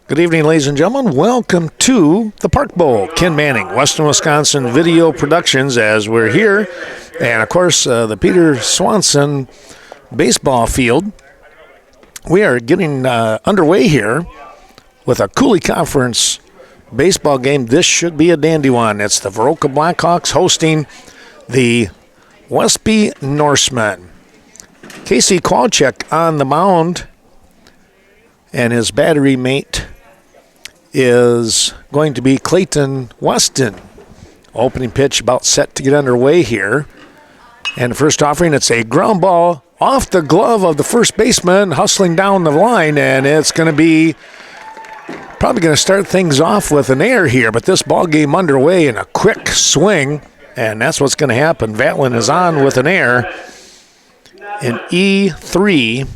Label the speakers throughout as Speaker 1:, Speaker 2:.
Speaker 1: Good evening, ladies and gentlemen. Welcome to the Park Bowl. Ken Manning, Western Wisconsin Video Productions, as we're here. And, of course, the Peter Swanson baseball field. We are getting underway here with a Coulee Conference baseball game. This should be a dandy one. It's the Viroqua Blackhawks hosting the Westby Norsemen. Casey Kowalczyk on the mound, and his battery mate is going to be Clayton Weston. Opening pitch about set to get underway here. And the first offering, it's a ground ball off the glove of the first baseman, hustling down the line, and it's going to be probably going to start things off with an error here, but this ball game underway in a quick swing, and that's what's going to happen. Vatlin is on with an error in E3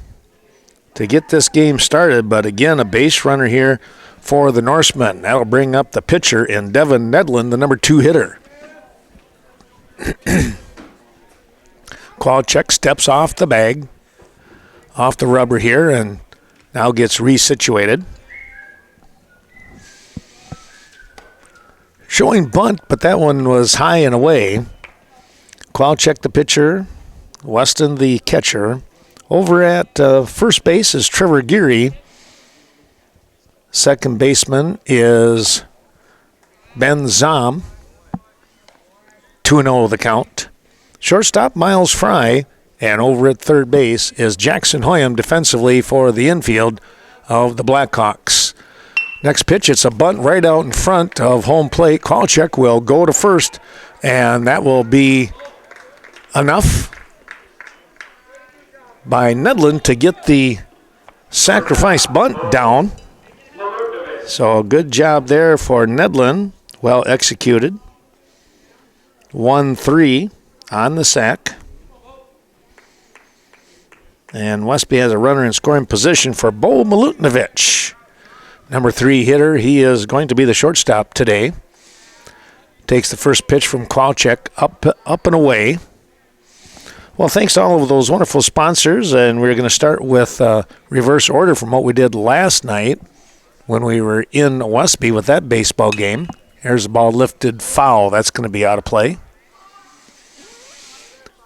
Speaker 1: to get this game started, but again, a base runner here for the Norsemen. That'll bring up the pitcher in Devin Nedlin, the number 2 hitter. Kowalczyk steps off the bag, off the rubber here, and now gets resituated. Showing bunt, but that one was high and away. Kowalczyk the pitcher, Weston the catcher. Over at first base is Trevor Geary. Second baseman is Ben Zom. 2-0 the count. Shortstop Miles Fry. And over at third base is Jackson Hoyam defensively for the infield of the Blackhawks. Next pitch, it's a bunt right out in front of home plate. Kowalczyk will go to first, and that will be enough by Nedlin to get the sacrifice bunt down. So good job there for Nedlin. Well executed. 1-3 on the sack. And Westby has a runner in scoring position for Bo Milutinovic. Number 3 hitter. He is going to be the shortstop today. Takes the first pitch from Kowalczyk up and away. Well, thanks to all of those wonderful sponsors, and we're going to start with reverse order from what we did last night when we were in Westby with that baseball game. Here's the ball lifted foul. That's going to be out of play.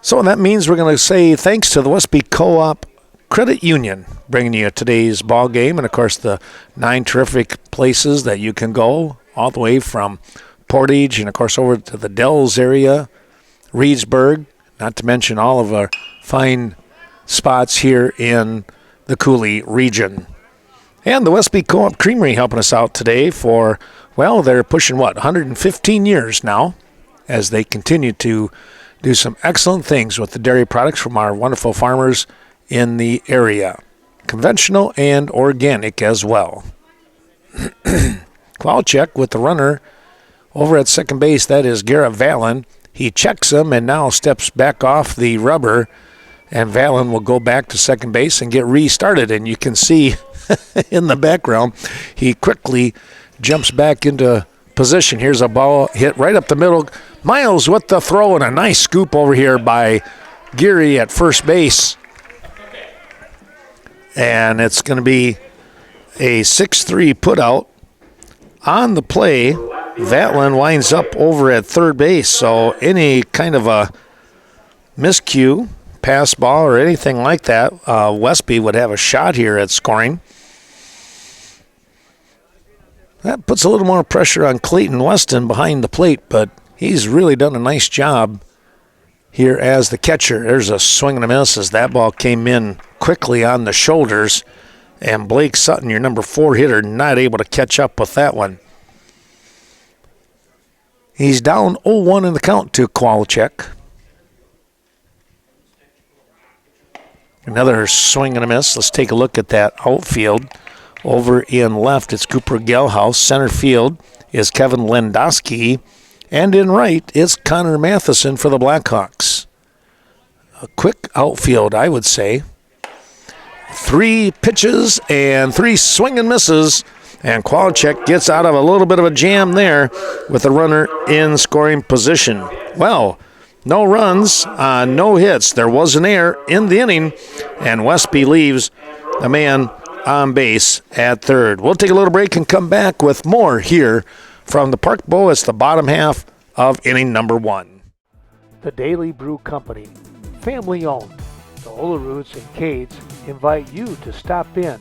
Speaker 1: So that means we're going to say thanks to the Westby Co-op Credit Union, bringing you today's ball game, and, of course, the 9 terrific places that you can go, all the way from Portage and, of course, over to the Dells area, Reedsburg, not to mention all of our fine spots here in the Coulee region. And the Westby Co-op Creamery helping us out today for, well, they're pushing, 115 years now, as they continue to do some excellent things with the dairy products from our wonderful farmers in the area. Conventional and organic as well. Kowalczyk with the runner over at second base. That is Garrett Vatlin. He checks him and now steps back off the rubber, and Vatlin will go back to second base and get restarted. And you can see in the background, he quickly jumps back into position. Here's a ball hit right up the middle. Miles with the throw, and a nice scoop over here by Geary at first base. And it's going to be a 6-3 putout on the play. Vatlin winds up over at third base, so any kind of a miscue, pass ball, or anything like that, Westby would have a shot here at scoring. That puts a little more pressure on Clayton Weston behind the plate, but he's really done a nice job here as the catcher. There's a swing and a miss as that ball came in quickly on the shoulders, and Blake Sutton, your number 4 hitter, not able to catch up with that one. He's down 0-1 in the count to Kowalczyk. Another swing and a miss. Let's take a look at that outfield. Over in left, it's Cooper Gelhaus. Center field is Kevin Lendowski. And in right, it's Connor Matheson for the Blackhawks. A quick outfield, I would say. 3 pitches and 3 swing and misses. And Kowalczyk gets out of a little bit of a jam there with the runner in scoring position. Well, no runs, no hits. There was an error in the inning, and Westby leaves a man on base at third. We'll take a little break and come back with more here from the Park Bowl. It's the bottom half of inning number 1.
Speaker 2: The Daily Brew Company, family owned. The Oleroots and Cades invite you to stop in.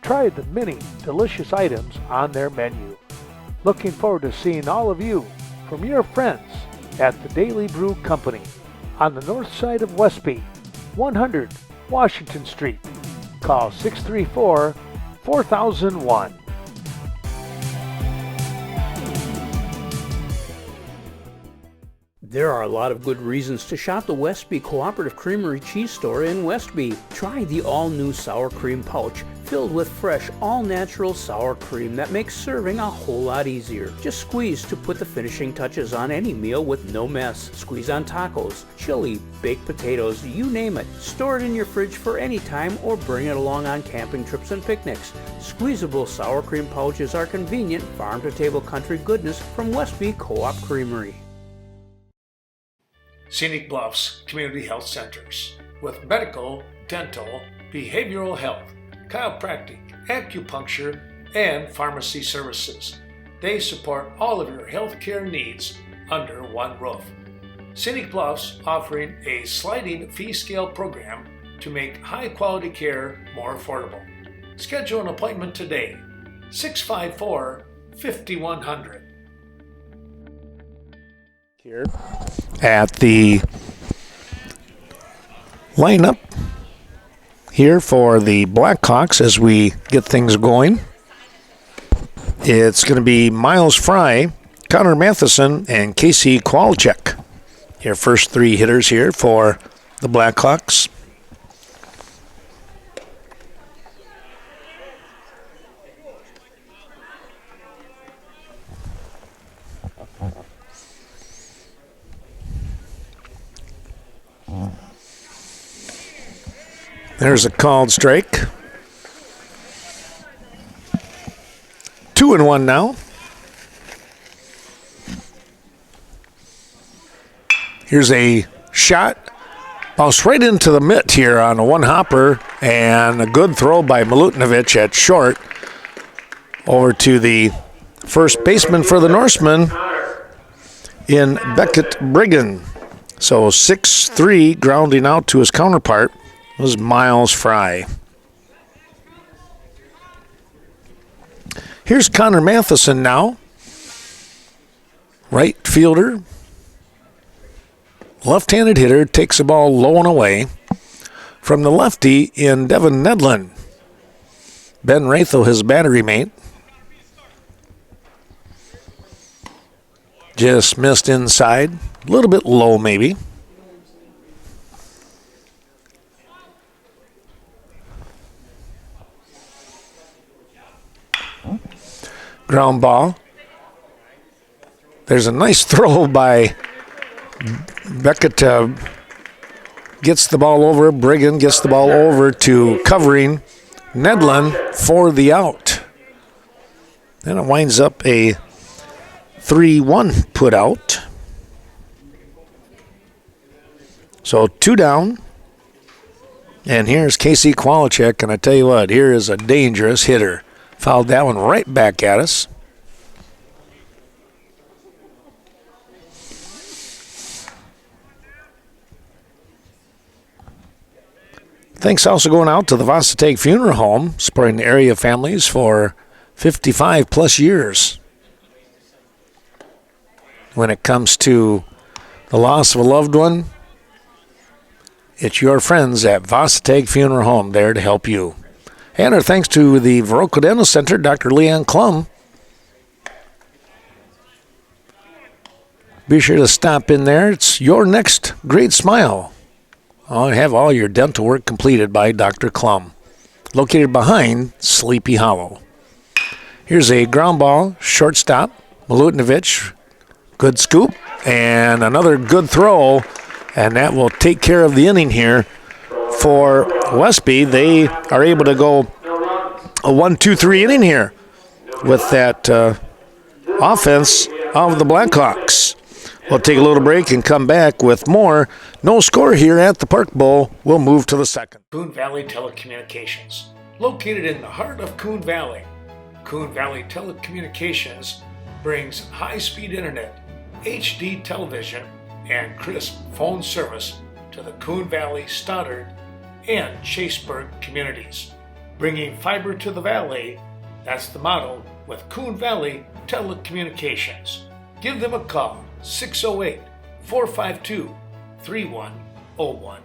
Speaker 2: Try the many delicious items on their menu. Looking forward to seeing all of you from your friends at the Daily Brew Company on the north side of Westby, 100 Washington Street. Call 634-4001.
Speaker 3: There are a lot of good reasons to shop the Westby Cooperative Creamery Cheese Store in Westby. Try the all-new sour cream pouch filled with fresh, all-natural sour cream that makes serving a whole lot easier. Just squeeze to put the finishing touches on any meal with no mess. Squeeze on tacos, chili, baked potatoes, you name it. Store it in your fridge for any time or bring it along on camping trips and picnics. Squeezable sour cream pouches are convenient farm-to-table country goodness from Westby Co-op Creamery.
Speaker 4: Scenic Bluffs Community Health Centers with medical, dental, behavioral health, chiropractic, acupuncture, and pharmacy services. They support all of your healthcare needs under one roof. Scenic Bluffs offering a sliding fee scale program to make high-quality care more affordable. Schedule an appointment today, 654-5100.
Speaker 1: Here at the lineup here for the Blackhawks as we get things going. It's going to be Miles Fry, Connor Matheson, and Casey Kowalczyk. Your first 3 hitters here for the Blackhawks. There's a called strike. 2-1 now. Here's a shot. Bounced right into the mitt here on a one-hopper, and a good throw by Milutinovic at short over to the first baseman for the Norsemen in Beckett Briggan. So 6-3 grounding out to his counterpart was Miles Fry. Here's Connor Matheson now. Right fielder. Left-handed hitter, takes the ball low and away from the lefty in Devin Nedlin. Ben Rathel, his battery mate. Just missed inside. A little bit low maybe. Ground ball. There's a nice throw by Beckett. Gets the ball over. Briggan gets the ball over to covering Nedlin for the out. Then it winds up a 3-1 put out. So 2 down. And here's Casey Kowalczyk, and I tell you what, here is a dangerous hitter. Fouled that one right back at us. Thanks also going out to the Varsity Funeral Home, supporting the area families for 55 plus years. When it comes to the loss of a loved one, it's your friends at Varsity Funeral Home there to help you. And our thanks to the Viroqua Dental Center, Dr. Leanne Klum. Be sure to stop in there. It's your next great smile. I'll have all your dental work completed by Dr. Klum. Located behind Sleepy Hollow. Here's a ground ball, shortstop, Milutinovic. Good scoop, and another good throw, and that will take care of the inning here. For Westby, they are able to go a 1-2-3 inning here with that offense of the Blackhawks. We'll take a little break and come back with more. No score here at the Park Bowl. We'll move to the second.
Speaker 4: Boone Valley Telecommunications, located in the heart of Coon Valley. Coon Valley Telecommunications brings high-speed internet, HD television, and crisp phone service to the Coon Valley, Stoddard, and Chaseburg communities. Bringing fiber to the valley, that's the motto with Coon Valley Telecommunications. Give them a call, 608-452-3101.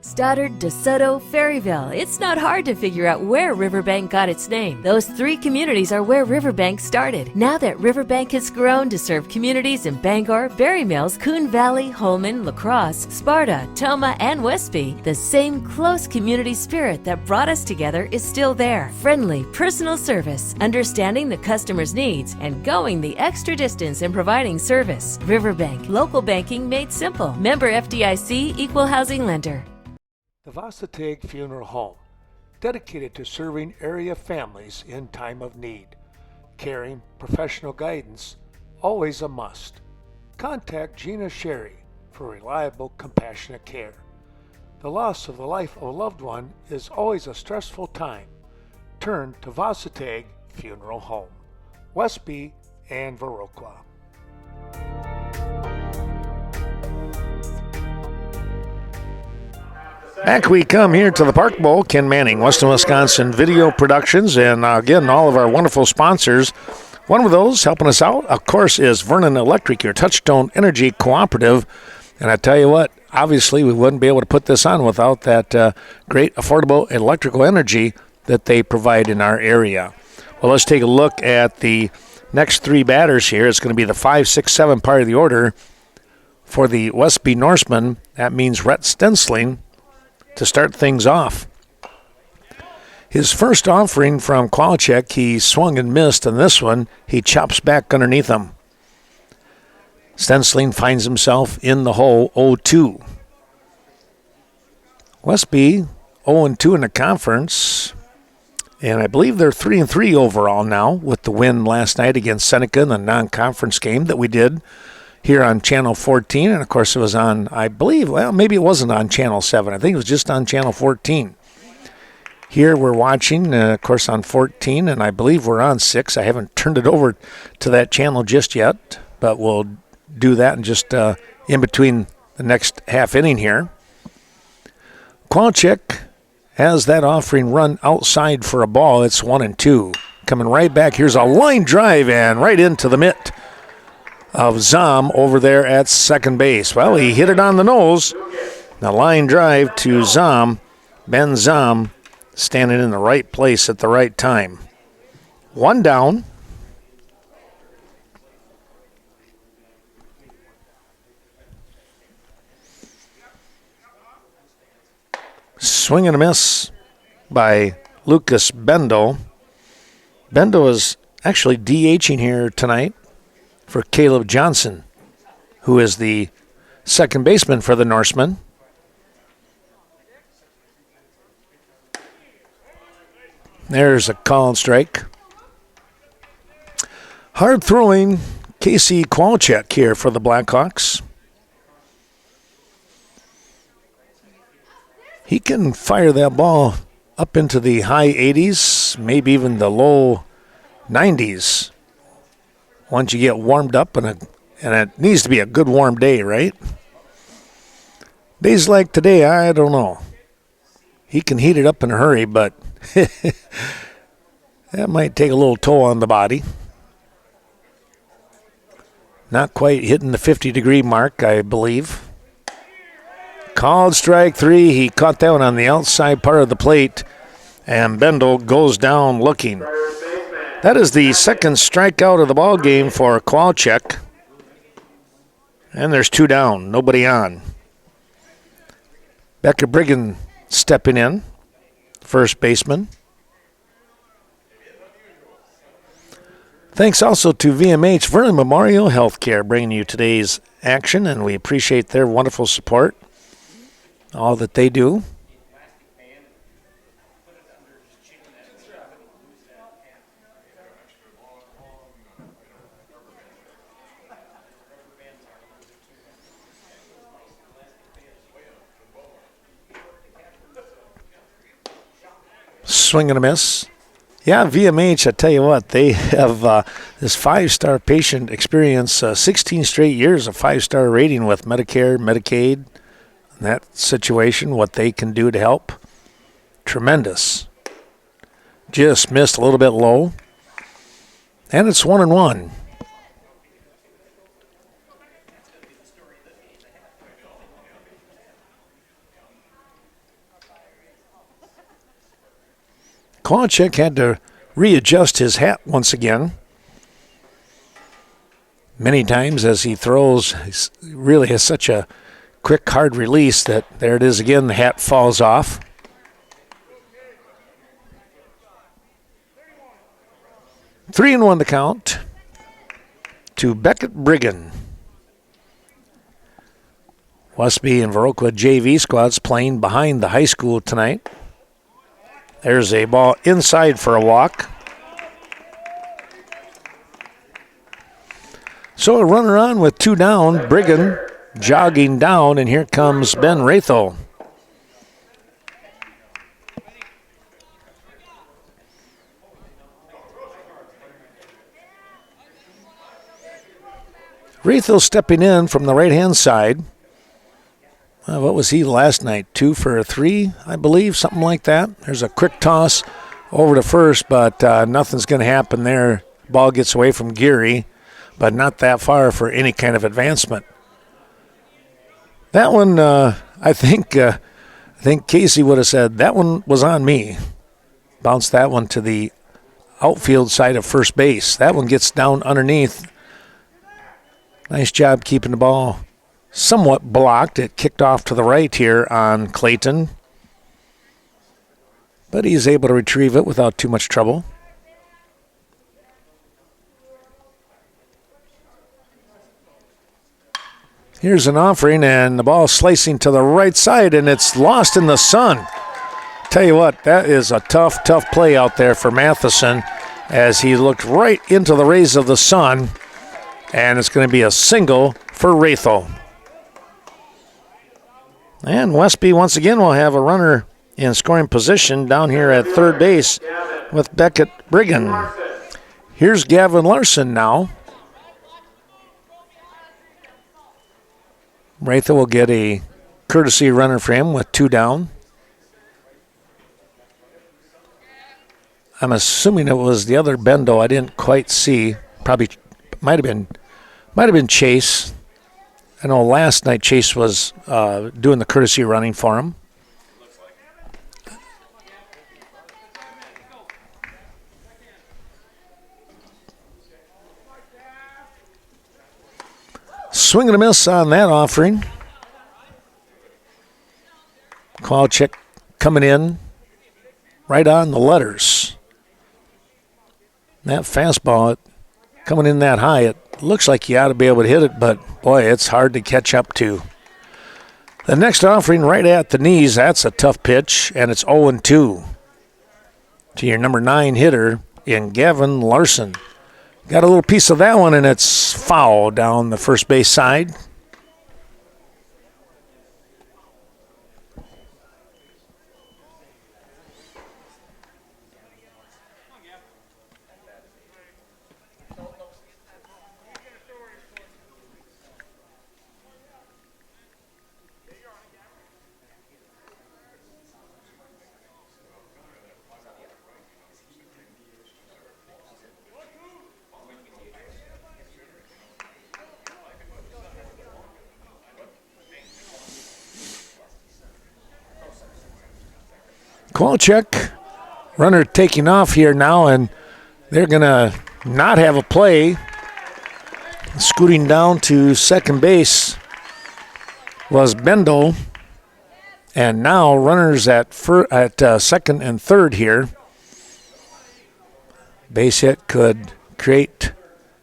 Speaker 5: Stoddard, DeSoto, Ferryville. It's not hard to figure out where Riverbank got its name. Those three communities are where Riverbank started. Now that Riverbank has grown to serve communities in Bangor, Berry Mills, Coon Valley, Holman, La Crosse, Sparta, Toma, and Westby, the same close community spirit that brought us together is still there. Friendly, personal service, understanding the customer's needs, and going the extra distance in providing service. Riverbank, local banking made simple. Member FDIC, equal housing lender.
Speaker 2: The Varsity Funeral Home, dedicated to serving area families in time of need. Caring, professional guidance, always a must. Contact Gina Sherry for reliable, compassionate care. The loss of the life of a loved one is always a stressful time. Turn to Varsity Funeral Home, Westby and Viroqua.
Speaker 1: Back we come here to the Park Bowl. Ken Manning, Western Wisconsin Video Productions, and again, all of our wonderful sponsors. One of those helping us out, of course, is Vernon Electric, your Touchstone Energy Cooperative. And I tell you what, obviously we wouldn't be able to put this on without that great affordable electrical energy that they provide in our area. Well, let's take a look at the next three batters here. It's going to be the 5, 6, 7 part of the order for the Westby Norsemen. That means Rhett Stensling to start things off. His first offering from Qualcheck, he swung and missed, and this one, he chops back underneath him. Stensling finds himself in the hole 0-2. Westby 0-2 in the conference, and I believe they're 3-3 overall now with the win last night against Seneca in the non-conference game that we did here on Channel 14, and of course it was on, I believe, well, maybe it wasn't on Channel 7. I think it was just on Channel 14. Here we're watching, of course, on 14, and I believe we're on 6. I haven't turned it over to that channel just yet, but we'll do that in just in between the next half inning here. Qualcheck has that offering run outside for a ball. It's 1-2. Coming right back, here's a line drive and right into the mitt of Zom over there at second base. Well, he hit it on the nose. The line drive to Zom. Ben Zom standing in the right place at the right time. One down. Swing and a miss by Lucas Bendel. Bendel is actually DHing here tonight for Caleb Johnson, who is the second baseman for the Norsemen. There's a called strike. Hard throwing Casey Qualcheck here for the Blackhawks. He can fire that ball up into the high 80s, maybe even the low 90s. Once you get warmed up, and it needs to be a good warm day, right? Days like today, I don't know. He can heat it up in a hurry, but that might take a little toll on the body. Not quite hitting the 50-degree mark, I believe. Called strike 3. He caught that one on the outside part of the plate, and Bendel goes down looking. That is the second strikeout of the ball game for Qualcheck. And there's 2 down, nobody on. Becker Briggan stepping in, first baseman. Thanks also to VMH, Vernon Memorial Healthcare, bringing you today's action, and we appreciate their wonderful support, all that they do. Swing and a miss. Yeah, VMH, I tell you what, they have this 5-star patient experience, 16 straight years of 5-star rating with Medicare, Medicaid, and that situation, what they can do to help. Tremendous. Just missed a little bit low. And it's 1-1. Kowalczyk had to readjust his hat once again. Many times as he throws, he really has such a quick, hard release that there it is again, the hat falls off. 3-1 the count to Beckett Brigham. Westby and Viroqua JV squads playing behind the high school tonight. There's a ball inside for a walk. So a runner on with 2 down. Brigham jogging down, and here comes Ben Rathel. Rathel stepping in from the right-hand side. What was he last night? 2 for 3, I believe, something like that. There's a quick toss over to first, but nothing's going to happen there. Ball gets away from Geary, but not that far for any kind of advancement. That one, I think Casey would have said, that one was on me. Bounced that one to the outfield side of first base. That one gets down underneath. Nice job keeping the ball somewhat blocked. It kicked off to the right here on Clayton. But he's able to retrieve it without too much trouble. Here's an offering, and the ball slicing to the right side, and it's lost in the sun. Tell you what, that is a tough play out there for Matheson as he looked right into the rays of the sun, and it's going to be a single for Rathel. And Westby once again will have a runner in scoring position down here at third base with Beckett Brigham. Here's Gavin Larson now. Rathel will get a courtesy runner for him with 2 down. I'm assuming it was the other Bendo. I didn't quite see. Probably might have been Chase. I know last night Chase was doing the courtesy running for him. Swing and a miss on that offering. Kowalczyk coming in right on the letters. That fastball coming in that high, it looks like you ought to be able to hit it, but boy, it's hard to catch up to. The next offering right at the knees, that's a tough pitch, and it's 0-2 to your number 9 hitter in Gavin Larson. Got a little piece of that one, and it's foul down the first base side. Kowalczyk, runner taking off here now, and they're going to not have a play. Scooting down to second base was Bendel, and now runners at second and third here. Base hit could create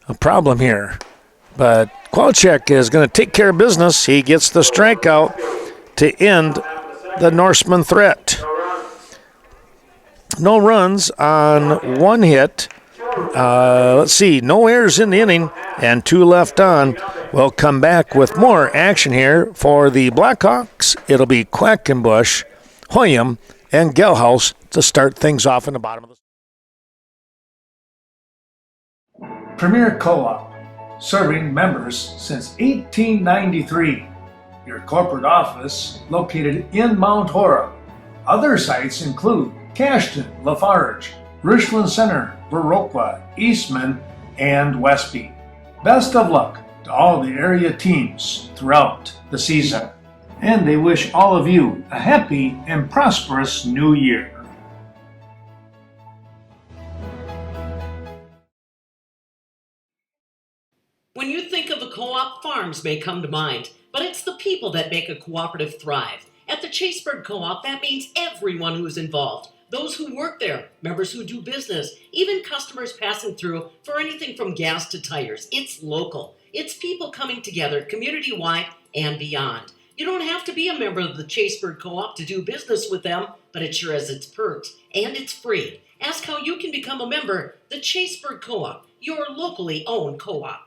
Speaker 1: a problem here, but Kowalczyk is going to take care of business. He gets the strikeout to end the Norsemen threat. No runs on 1 hit. Let's see, no errors in the inning and 2 left on. We'll come back with more action here for the Blackhawks. It'll be Quackenbush, Hoyam, and Gelhaus to start things off in the bottom of the.
Speaker 4: Premier Co-op, serving members since 1893. Your corporate office located in Mount Horeb. Other sites include Cashton, Lafarge, Richland Center, Viroqua, Eastman, and Westby. Best of luck to all the area teams throughout the season, and they wish all of you a happy and prosperous new year.
Speaker 6: When you think of a co-op, farms may come to mind, but it's the people that make a cooperative thrive. At the Chaseburg Co-op, that means everyone who's involved. Those who work there, members who do business, even customers passing through for anything from gas to tires. It's local. It's people coming together community-wide and beyond. You don't have to be a member of the Chaseburg Co-op to do business with them, but it sure has its perks, and it's free. Ask how you can become a member. The Chaseburg Co-op, your locally owned co-op.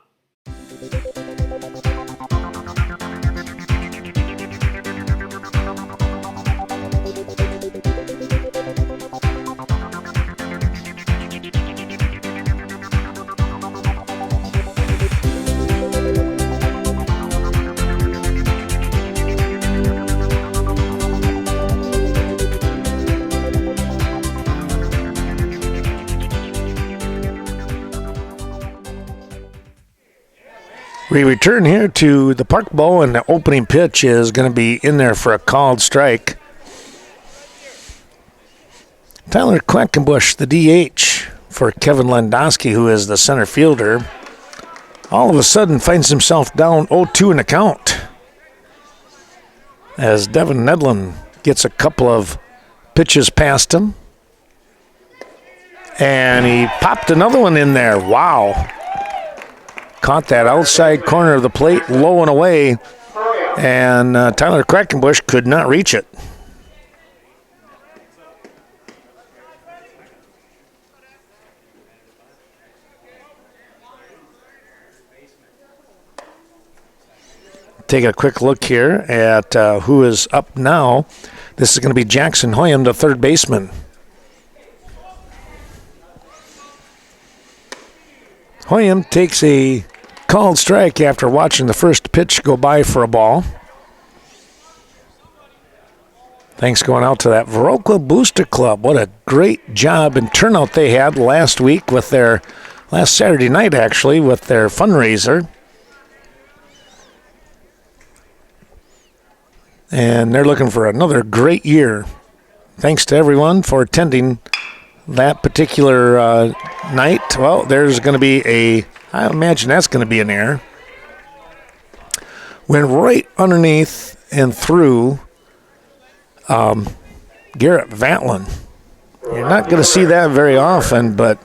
Speaker 1: We return here to the Park Bowl, and the opening pitch is going to be in there for a called strike. Tyler Quackenbush, the DH, for Kevin Landowski, who is the center fielder, all of a sudden finds himself down 0-2 in the count as Devin Nedlin gets a couple of pitches past him. And he popped another one in there. Wow. Caught that outside corner of the plate, low and away, and Tyler Quackenbush could not reach it. Take a quick look here at who is up now. This is going to be Jackson Hoyam, the third baseman. Hoyam takes a called strike after watching the first pitch go by for a ball. Thanks going out to that Viroqua Booster Club. What a great job and turnout they had last week with their, last Saturday night actually, with their fundraiser. And they're looking for another great year. Thanks to everyone for attending that particular night. Well, there's going to be I imagine that's going to be an error. Went right underneath and through Garrett Vatlin. You're not going to see that very often, but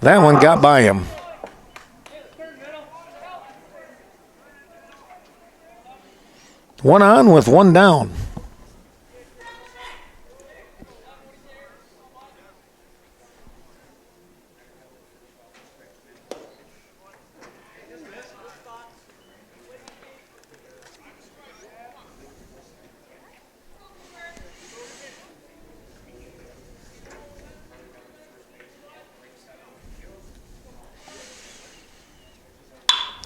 Speaker 1: that one got by him. One on with one down.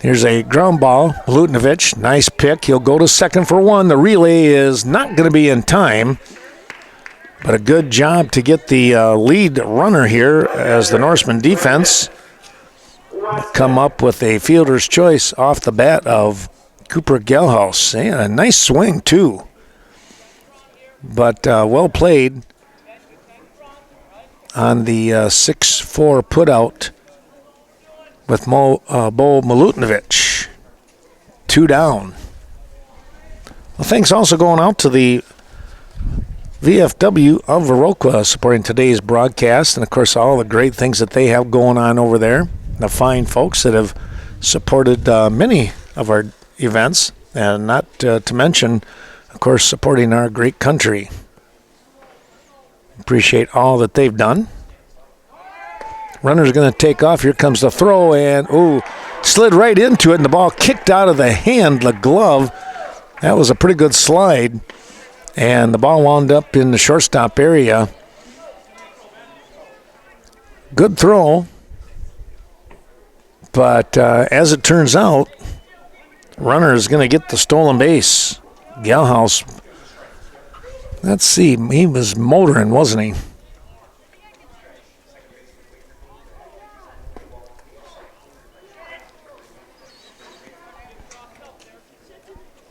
Speaker 1: Here's a ground ball. Lutnovich, nice pick. He'll go to second for one. The relay is not going to be in time, but a good job to get the lead runner here as the Norsemen defense come up with a fielder's choice off the bat of Cooper Gelhaus. And a nice swing, too, but well played on the 6-4 putout with Bo Milutinovic. 2 down. Well, thanks also going out to the VFW of Viroqua supporting today's broadcast, and of course all the great things that they have going on over there. The fine folks that have supported many of our events, and not to mention, of course, supporting our great country. Appreciate all that they've done. Runner's going to take off. Here comes the throw, and slid right into it, and the ball kicked out of the hand, the glove. That was a pretty good slide. And the ball wound up in the shortstop area. Good throw. But as it turns out, runner is going to get the stolen base. Galhouse, let's see, he was motoring, wasn't he?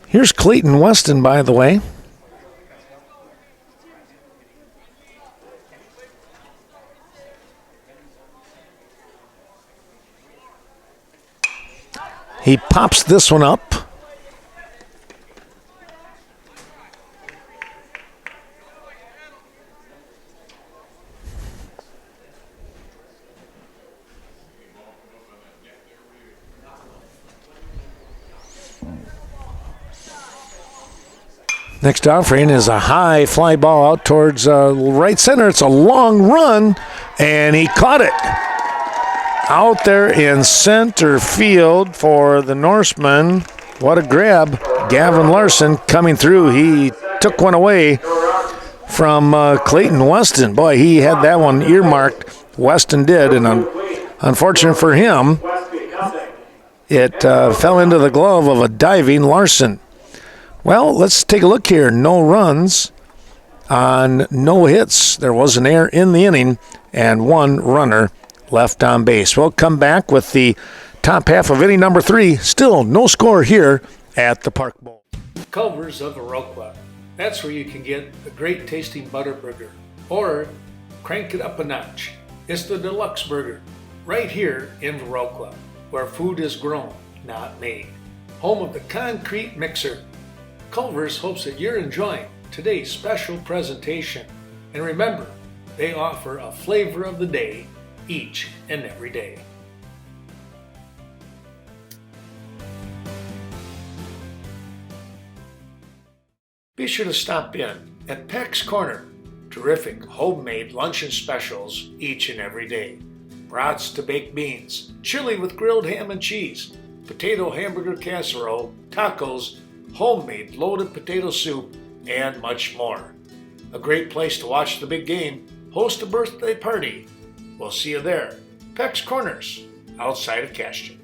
Speaker 1: Here's Clayton Weston, by the way. He pops this one up. Next offering is a high fly ball out towards right center. It's a long run, and he caught it. Out there in center field for the Norsemen. What a grab. Gavin Larson coming through. He took one away from Clayton Weston. Boy, he had that one earmarked. Weston did, and unfortunate for him, it fell into the glove of a diving Larson. Well, let's take a look here. No runs on no hits. There was an error in the inning and one runner left on base. We'll come back with the top half of inning number 3. Still no score here at the Park Bowl.
Speaker 4: Culver's of Viroqua. That's where you can get a great tasting butter burger or crank it up a notch. It's the deluxe burger right here in Viroqua, where food is grown, not made. Home of the concrete mixer. Culver's hopes that you're enjoying today's special presentation. And remember, they offer a flavor of the day each and every day. Be sure to stop in at Peck's Corner. Terrific homemade luncheon specials each and every day. Brats to baked beans, chili with grilled ham and cheese, potato hamburger casserole, tacos, homemade loaded potato soup, and much more. A great place to watch the big game, host a birthday party. We'll see you there. Peck's Corners, outside of Cashton.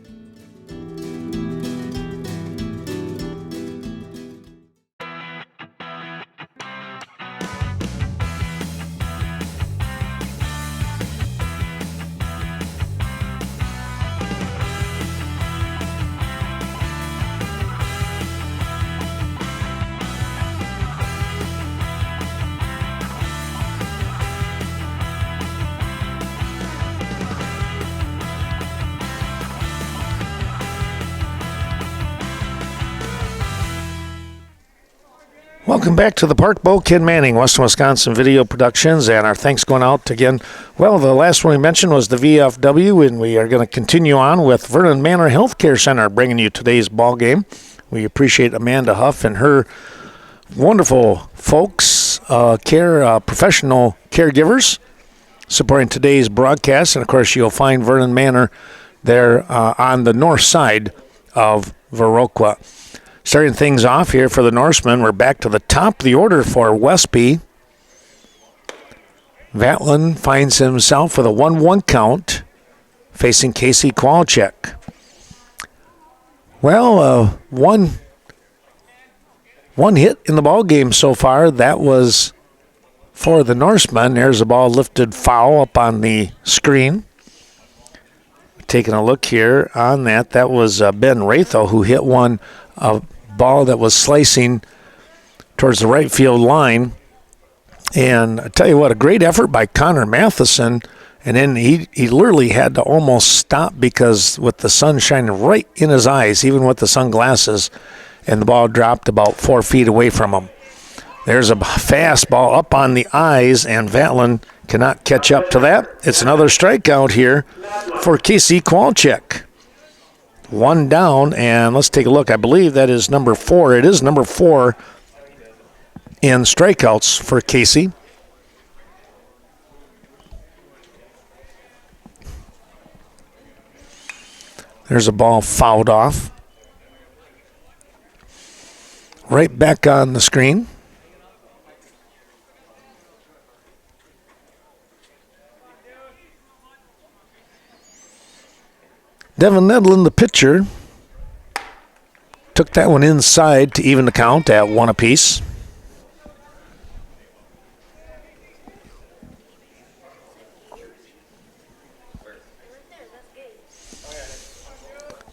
Speaker 1: Welcome back to the Park Bowl. Ken Manning, Western Wisconsin Video Productions, and our thanks going out again. Well, the last one we mentioned was the VFW, and we are going to continue on with Vernon Manor Healthcare Center bringing you today's ball game. We appreciate Amanda Huff and her wonderful folks, professional caregivers, supporting today's broadcast. And, of course, you'll find Vernon Manor there on the north side of Viroqua. Starting things off here for the Norsemen, we're back to the top of the order for Westby. Vatlin finds himself with a 1-1 count, facing Casey Kowalczyk. Well, one hit in the ball game so far. That was for the Norsemen. There's a ball lifted foul up on the screen. Taking a look here on that, that was Ben Ratho who hit one. Ball that was slicing towards the right field line. And I tell you what, a great effort by Connor Matheson. And then he literally had to almost stop because with the sun shining right in his eyes, even with the sunglasses, and the ball dropped about 4 feet away from him. There's a fastball up on the eyes, and Vatlin cannot catch up to that. It's another strikeout here for Casey Kowalczyk. One down, and let's take a look. I believe that is number 4. It is number 4 in strikeouts for Casey. There's a ball fouled off. Right back on the screen. Devin Nedlin, the pitcher, took that one inside to even the count at 1 apiece.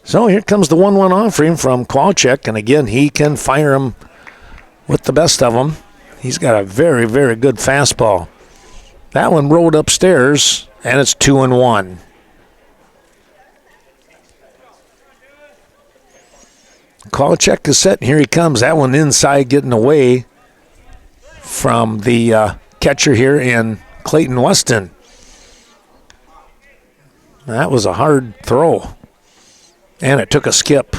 Speaker 1: So here comes the 1-1 offering from Kowalczyk, and again, he can fire him with the best of them. He's got a very, very good fastball. That one rolled upstairs, and it's 2-1. Kowalczyk is set, and here he comes. That one inside, getting away from the catcher here in Clayton Weston. That was a hard throw, and it took a skip.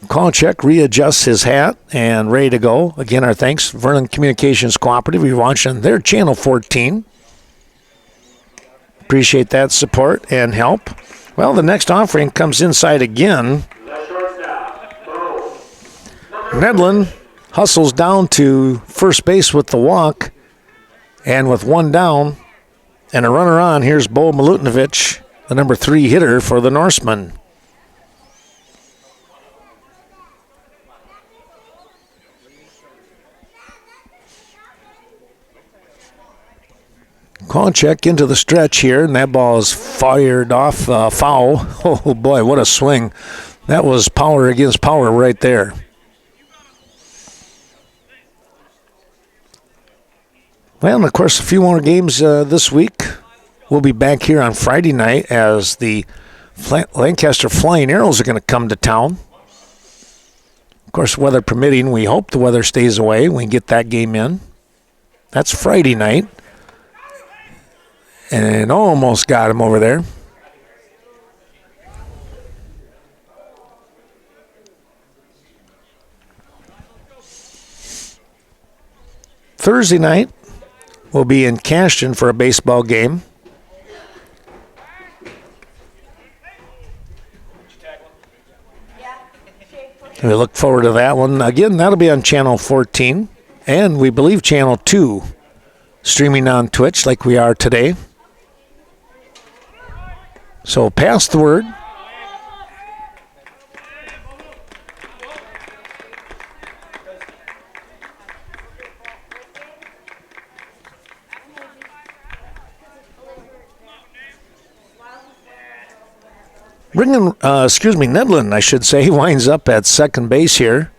Speaker 1: Kowalczyk readjusts his hat and ready to go. Again, our thanks, Vernon Communications Cooperative. You're watching their Channel 14. Appreciate that support and help. Well, the next offering comes inside again. Nedlin hustles down to first base with the walk, and with one down and a runner on, here's Bo Milutinovic, the number 3 hitter for the Norsemen. Kowalczyk into the stretch here, and that ball is fired off foul. Oh boy, what a swing. That was power against power right there. Well, and of course, a few more games this week. We'll be back here on Friday night as the Lancaster Flying Arrows are going to come to town. Of course, weather permitting, we hope the weather stays away. We can get that game in. That's Friday night. And almost got him over there. Thursday night, we'll be in Cashton for a baseball game. We look forward to that one. Again, that'll be on Channel 14. And we believe Channel 2, streaming on Twitch like we are today. So pass the word. Nedlin, I should say, winds up at second base here.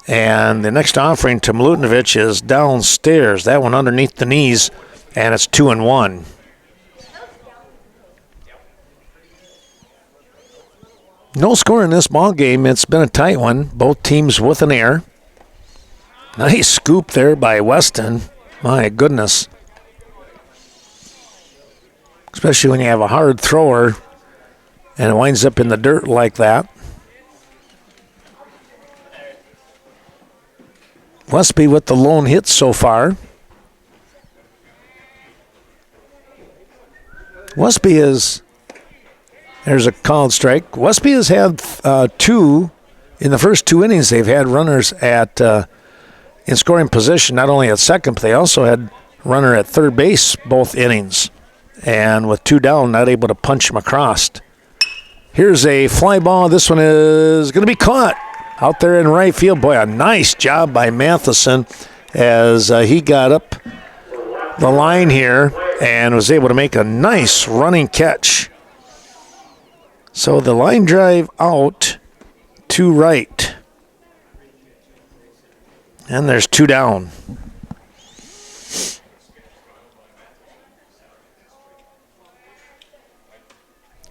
Speaker 1: And the next offering to Milutinovic is downstairs. That one underneath the knees, and it's 2-1. No score in this ball game. It's been a tight one. Both teams with an error. Nice scoop there by Weston. My goodness. Especially when you have a hard thrower and it winds up in the dirt like that. Westby with the lone hit so far. Westby is... There's a called strike. Westby has had 2 in the first 2 innings. They've had runners at in scoring position, not only at second, but they also had runner at third base both innings. And with 2 down, not able to punch him across. Here's a fly ball. This one is going to be caught out there in right field. Boy, a nice job by Matheson as he got up the line here and was able to make a nice running catch. So the line drive out to right. And there's 2 down.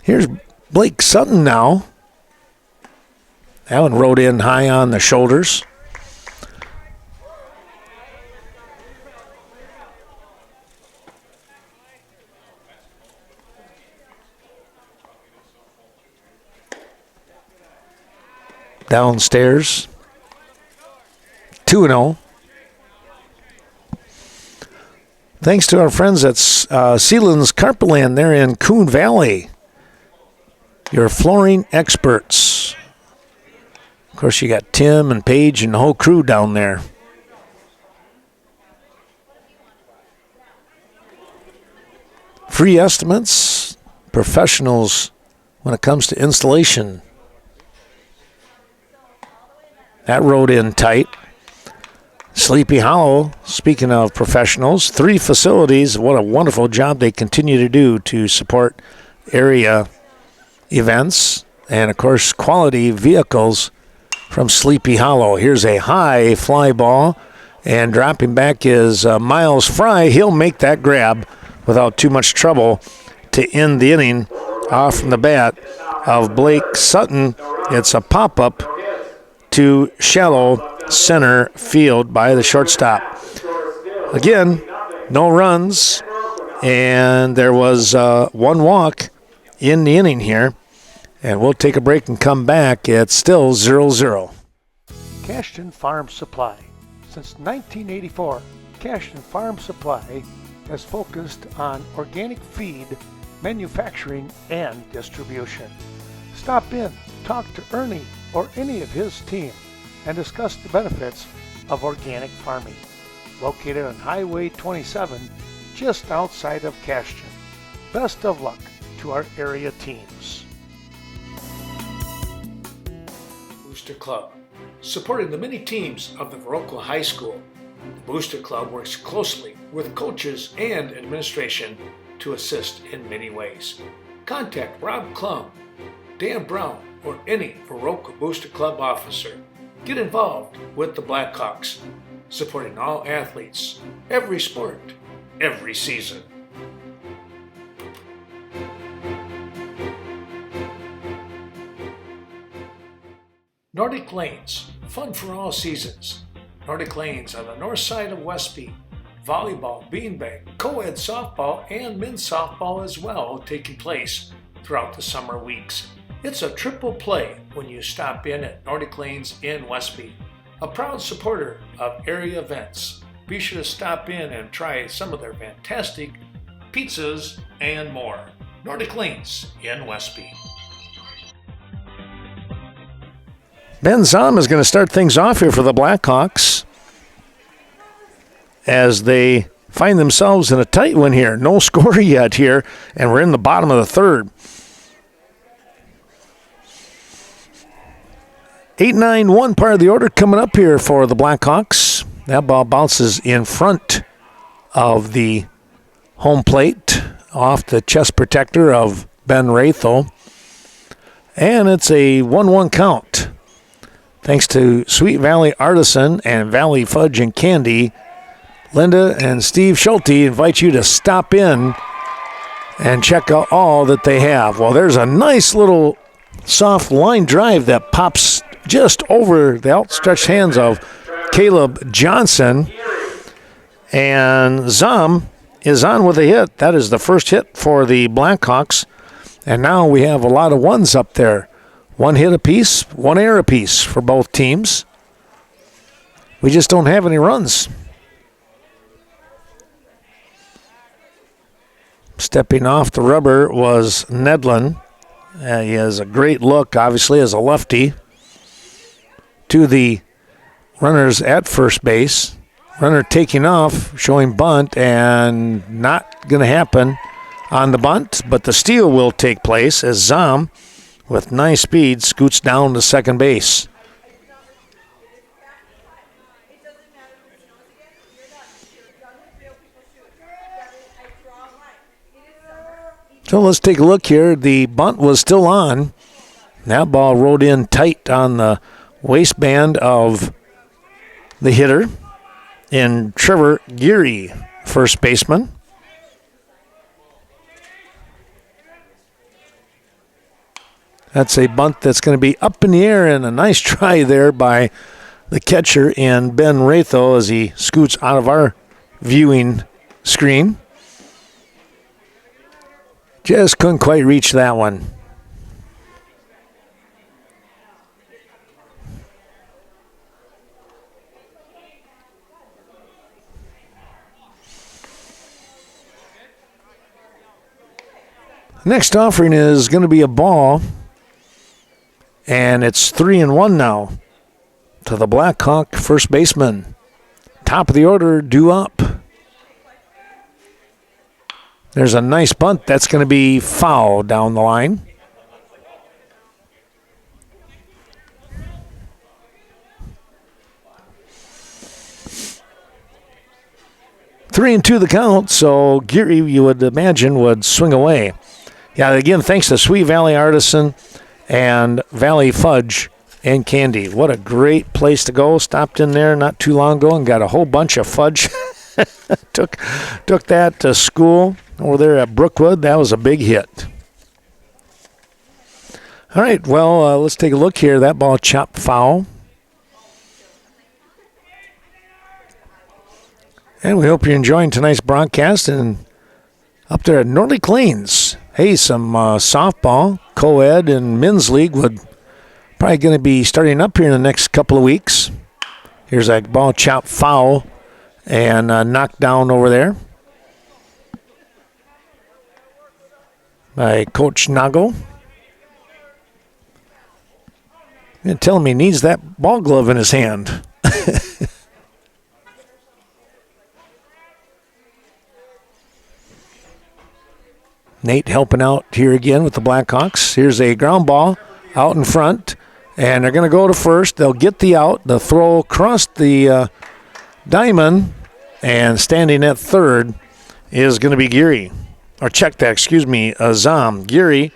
Speaker 1: Here's Blake Sutton now. That one rode in high on the shoulders. Downstairs, 2-0. Thanks to our friends at Sealands Carpeland there in Coon Valley. Your flooring experts. Of course, you got Tim and Paige and the whole crew down there. Free estimates, professionals when it comes to installation. That rode in tight. Sleepy Hollow, speaking of professionals, 3 facilities. What a wonderful job they continue to do to support area events and, of course, quality vehicles from Sleepy Hollow. Here's a high fly ball, and dropping back is Miles Fry. He'll make that grab without too much trouble to end the inning off from the bat of Blake Sutton. It's a pop-up to shallow center field by the shortstop. Again, no runs, and there was 1 walk in the inning here. And we'll take a break and come back. It's still 0-0.
Speaker 2: Cashton Farm Supply. Since 1984, Cashton Farm Supply has focused on organic feed, manufacturing, and distribution. Stop in, talk to Ernie or any of his team, and discuss the benefits of organic farming. Located on Highway 27, just outside of Cashton. Best of luck to our area teams.
Speaker 4: Booster Club. Supporting the many teams of the Viroqua High School, the Booster Club works closely with coaches and administration to assist in many ways. Contact Rob Klum, Dan Brown, or any Viroqua Booster Club officer. Get involved with the Blackhawks, supporting all athletes, every sport, every season. Nordic Lanes, fun for all seasons. Nordic Lanes on the north side of Westby. Volleyball, beanbag, co-ed softball, and men's softball as well taking place throughout the summer weeks. It's a triple play when you stop in at Nordic Lanes in Westby. A proud supporter of area events. Be sure to stop in and try some of their fantastic pizzas and more. Nordic Lanes in Westby.
Speaker 1: Ben Zom is going to start things off here for the Blackhawks as they find themselves in a tight one here. No score yet here, and we're in the bottom of the third. 8-9-1 part of the order coming up here for the Blackhawks. That ball bounces in front of the home plate off the chest protector of Ben Rathel. And it's a 1-1 count. Thanks to Sweet Valley Artisan and Valley Fudge and Candy, Linda and Steve Schulte invite you to stop in and check out all that they have. Well, there's a nice little soft line drive that pops just over the outstretched hands of Caleb Johnson. And Zom is on with a hit. That is the first hit for the Blackhawks. And now we have a lot of ones up there. 1 hit apiece, 1 error apiece for both teams. We just don't have any runs. Stepping off the rubber was Nedlin. He has a great look, obviously, as a lefty. To the runners at first base. Runner taking off, showing bunt, and not going to happen on the bunt, but the steal will take place as Zom, with nice speed, scoots down to second base. So let's take a look here. The bunt was still on. That ball rode in tight on the waistband of the hitter in Trevor Geary, first baseman. That's a bunt that's going to be up in the air, and a nice try there by the catcher and Ben Rathel as he scoots out of our viewing screen. Just couldn't quite reach that one. Next offering is going to be a ball, and it's 3-1 now to the Blackhawk first baseman. Top of the order, due up. There's a nice bunt. That's going to be foul down the line. Three and two the count, so Geary, you would imagine, would swing away. Yeah, again, thanks to Sweet Valley Artisan and Valley Fudge and Candy. What a great place to go. Stopped in there not too long ago and got a whole bunch of fudge. took that to school over there at Brookwood. That was a big hit. All right, well, let's take a look here. That ball chopped foul. And we hope you're enjoying tonight's broadcast. And up there at Nordic Lanes, hey, some softball, co-ed, and men's league would probably going to be starting up here in the next couple of weeks. Here's that ball chopped foul and knocked down over there by Coach Nago. You're telling me he needs that ball glove in his hand. Nate helping out here again with the Blackhawks. Here's a ground ball out in front, and they're going to go to first. They'll get the out. The throw across the diamond, and standing at third is going to be Geary. Or check that, Azam. Geary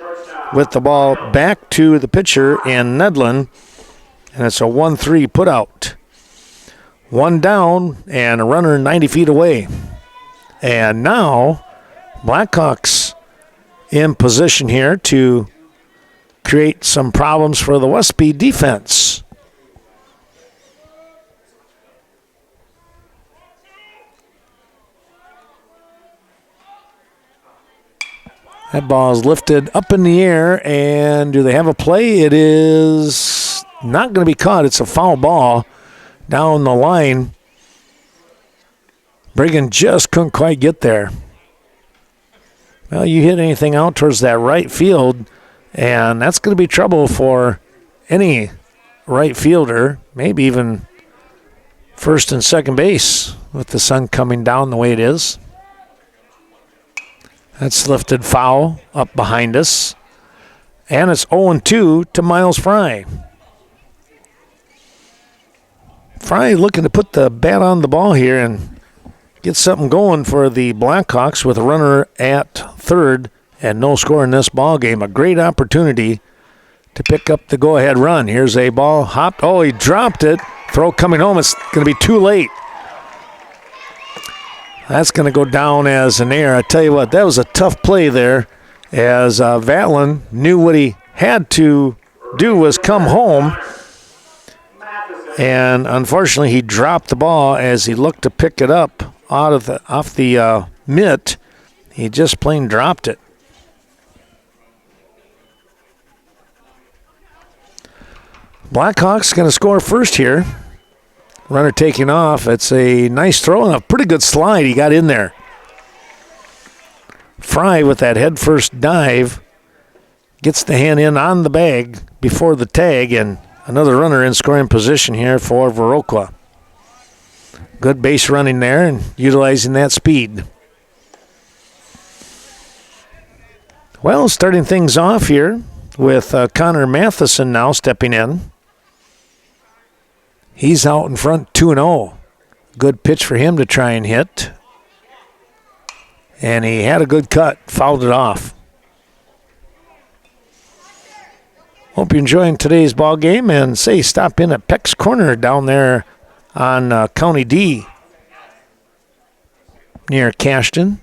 Speaker 1: with the ball back to the pitcher in Nedlin, and it's a 1-3 put out. One down, and a runner 90 feet away. And now Blackhawks in position here to create some problems for the Westby defense. That ball is lifted up in the air, and do they have a play? It is not going to be caught. It's a foul ball down the line. Brigham just couldn't quite get there. Well, you hit anything out towards that right field, and that's going to be trouble for any right fielder, maybe even first and second base with the sun coming down the way it is. That's lifted foul up behind us, and it's 0-2 to Miles Fry. Fry looking to put the bat on the ball here and get something going for the Blackhawks with a runner at third and no score in this ball game. A great opportunity to pick up the go-ahead run. Here's a ball hopped. Oh, he dropped it. Throw coming home. It's going to be too late. That's going to go down as an error. I tell you what, that was a tough play there as Vatlin knew what he had to do was come home. And unfortunately, he dropped the ball as he looked to pick it up off the mitt. He just plain dropped it. Blackhawks going to score first here. Runner taking off. It's a nice throw and a pretty good slide. He got in there. Fry with that head first dive gets the hand in on the bag before the tag, and another runner in scoring position here for Viroqua. Good base running there and utilizing that speed. Well, starting things off here with Connor Matheson now stepping in. He's out in front 2-0. Good pitch for him to try and hit. And he had a good cut, fouled it off. Hope you're enjoying today's ball game, and say stop in at Peck's Corner down there on County D near Cashton.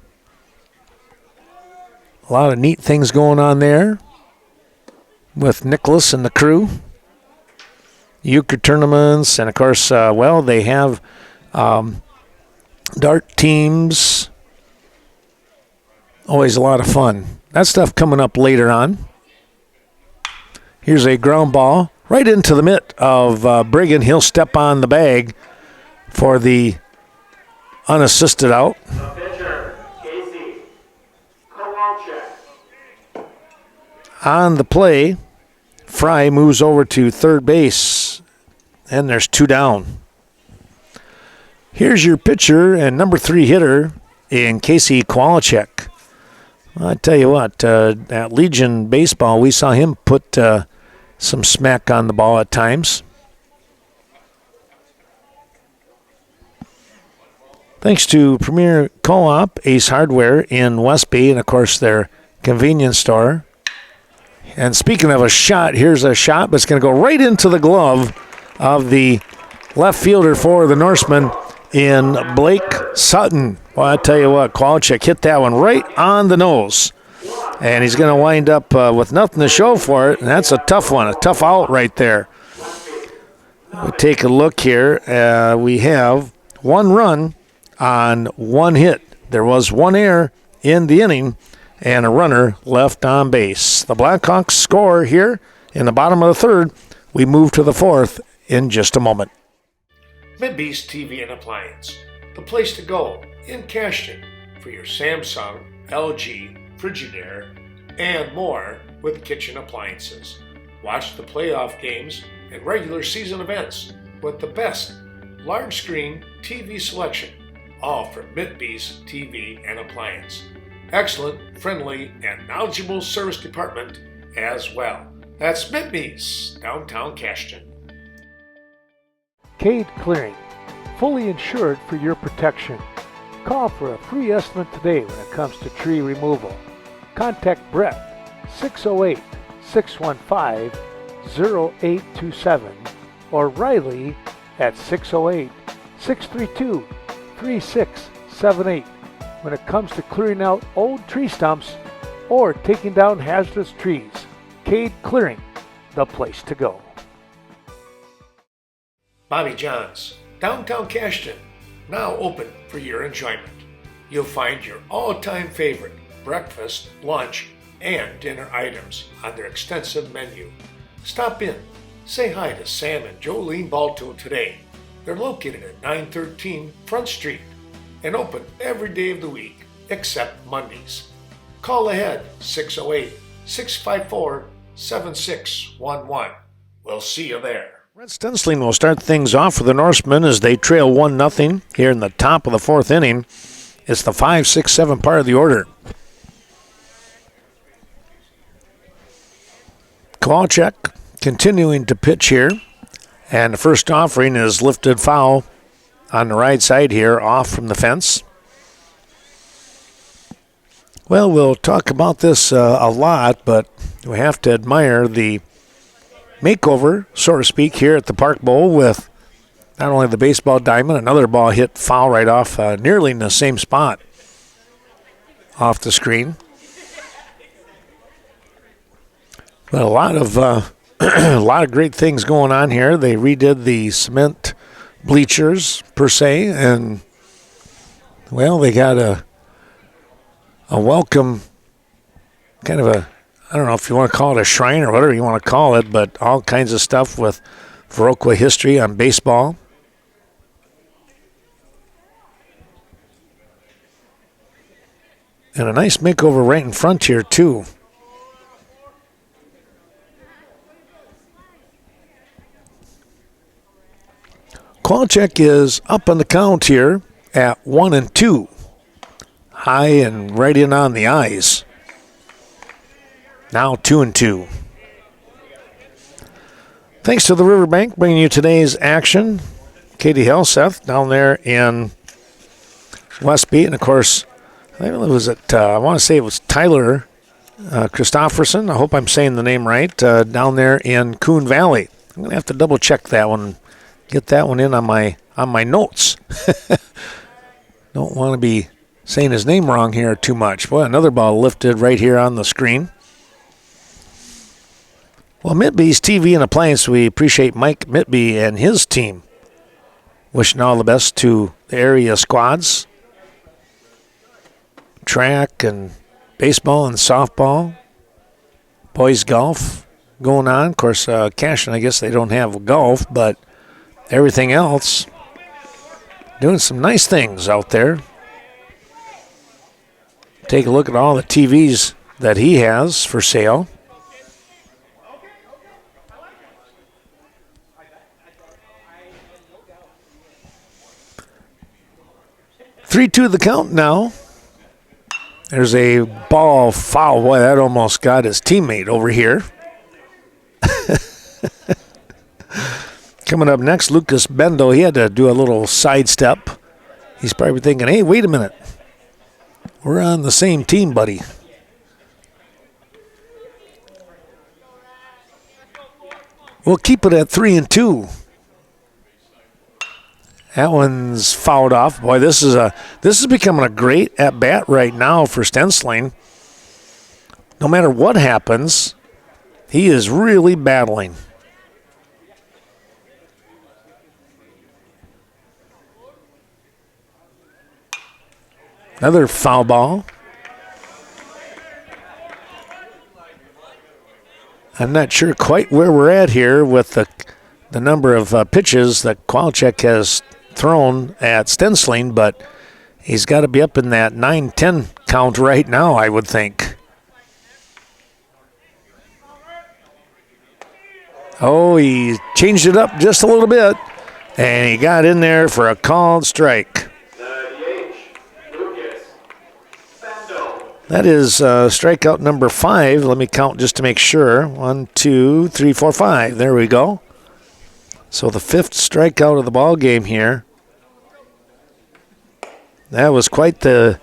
Speaker 1: A lot of neat things going on there with Nicholas and the crew. Euchre tournaments, and of course, they have dart teams. Always a lot of fun. That stuff coming up later on. Here's a ground ball right into the mitt of Brigham. He'll step on the bag for the unassisted out.
Speaker 7: The pitcher, Casey Kowalczyk.
Speaker 1: On the play, Fry moves over to third base, and there's two down. Here's your pitcher and number 3 hitter in Casey Kowalczyk. Well, I tell you what, at Legion Baseball, we saw him put some smack on the ball at times. Thanks to Premier Co-op, Ace Hardware in Westby, and of course their convenience store. And speaking of a shot, here's a shot, but it's going to go right into the glove of the left fielder for the Norsemen in Blake Sutton. Well, I tell you what, Kowalczyk hit that one right on the nose. And he's going to wind up with nothing to show for it, and that's a tough one, a tough out right there. We take a look here. We have one run on one hit. There was one error in the inning and a runner left on base. The Blackhawks score here in the bottom of the third. We move to the fourth in just a moment.
Speaker 4: Midbeast TV and Appliance, the place to go in Cashton for your Samsung, LG, Frigidaire, and more with kitchen appliances. Watch the playoff games and regular season events with the best large screen TV selection, all from Midbeast TV and Appliance. Excellent, friendly, and knowledgeable service department as well. That's Midbeast, downtown Cashton.
Speaker 2: Cade Clearing, fully insured for your protection. Call for a free estimate today when it comes to tree removal. Contact Brett, 608-615-0827, or Riley at 608-632-3678 when it comes to clearing out old tree stumps or taking down hazardous trees. Cade Clearing, the place to go.
Speaker 4: Bobby John's, downtown Cashton, now open for your enjoyment. You'll find your all-time favorite breakfast, lunch, and dinner items on their extensive menu. Stop in, say hi to Sam and Jolene Balto today. They're located at 913 Front Street and open every day of the week except Mondays. Call ahead 608-654-7611. We'll see you there.
Speaker 1: Brett Stensling will start things off for the Norsemen as they trail 1-0 here in the top of the fourth inning. It's the 5, 6, 7 part of the order. Kowalczyk continuing to pitch here. And the first offering is lifted foul on the right side here, off from the fence. Well, we'll talk about this a lot, but we have to admire the makeover, so to speak, here at the Park Bowl with not only the baseball diamond, another ball hit foul right off, nearly in the same spot off the screen. But a lot of a lot of great things going on here. They redid the cement bleachers per se, and well, they got a welcome kind of a, I don't know if you want to call it a shrine or whatever you want to call it, but all kinds of stuff with Viroqua history on baseball. And a nice makeover right in front here, too. Kowalczyk is up on the count here at 1-2. High and right in on the eyes. Now 2-2. Thanks to the Riverbank bringing you today's action. Katie Helseth down there in Westby. And, of course, I think it was I want to say it was Tyler Christofferson. I hope I'm saying the name right. Down there in Coon Valley. I'm going to have to double check that one. Get that one in on my notes. Don't want to be saying his name wrong here too much. Boy, another ball lifted right here on the screen. Well, Midbeast TV and Appliance, we appreciate Mike Mitby and his team. Wishing all the best to the area squads. Track and baseball and softball. Boys golf going on. Of course, Cashton, I guess they don't have golf, but everything else, doing some nice things out there. Take a look at all the TVs that he has for sale. Three-two the count now. There's a ball foul. Boy, that almost got his teammate over here. Coming up next, Lucas Bendo. He had to do a little sidestep. He's probably thinking, hey, wait a minute. We're on the same team, buddy. We'll keep it at 3-2. That one's fouled off. Boy, this is becoming a great at bat right now for Stensling. No matter what happens, he is really battling. Another foul ball. I'm not sure quite where we're at here with the number of pitches that Kowalczyk has thrown at Stensling, but he's got to be up in that 9-10 count right now, I would think. Oh, he changed it up just a little bit, and he got in there for a called strike. That is strikeout number 5. Let me count just to make sure. 1, 2, 3, 4, 5. There we go. So the 5th strikeout of the ball game here. That was quite the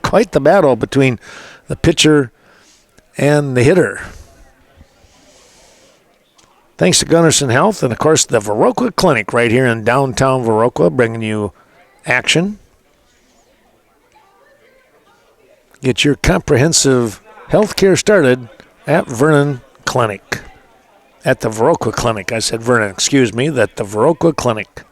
Speaker 1: quite the battle between the pitcher and the hitter. Thanks to Gunnarsson Health and, of course, the Viroqua Clinic right here in downtown Viroqua, bringing you action. Get your comprehensive health care started at Vernon Clinic. At the Viroqua Clinic. I said Vernon, excuse me, at the Viroqua Clinic.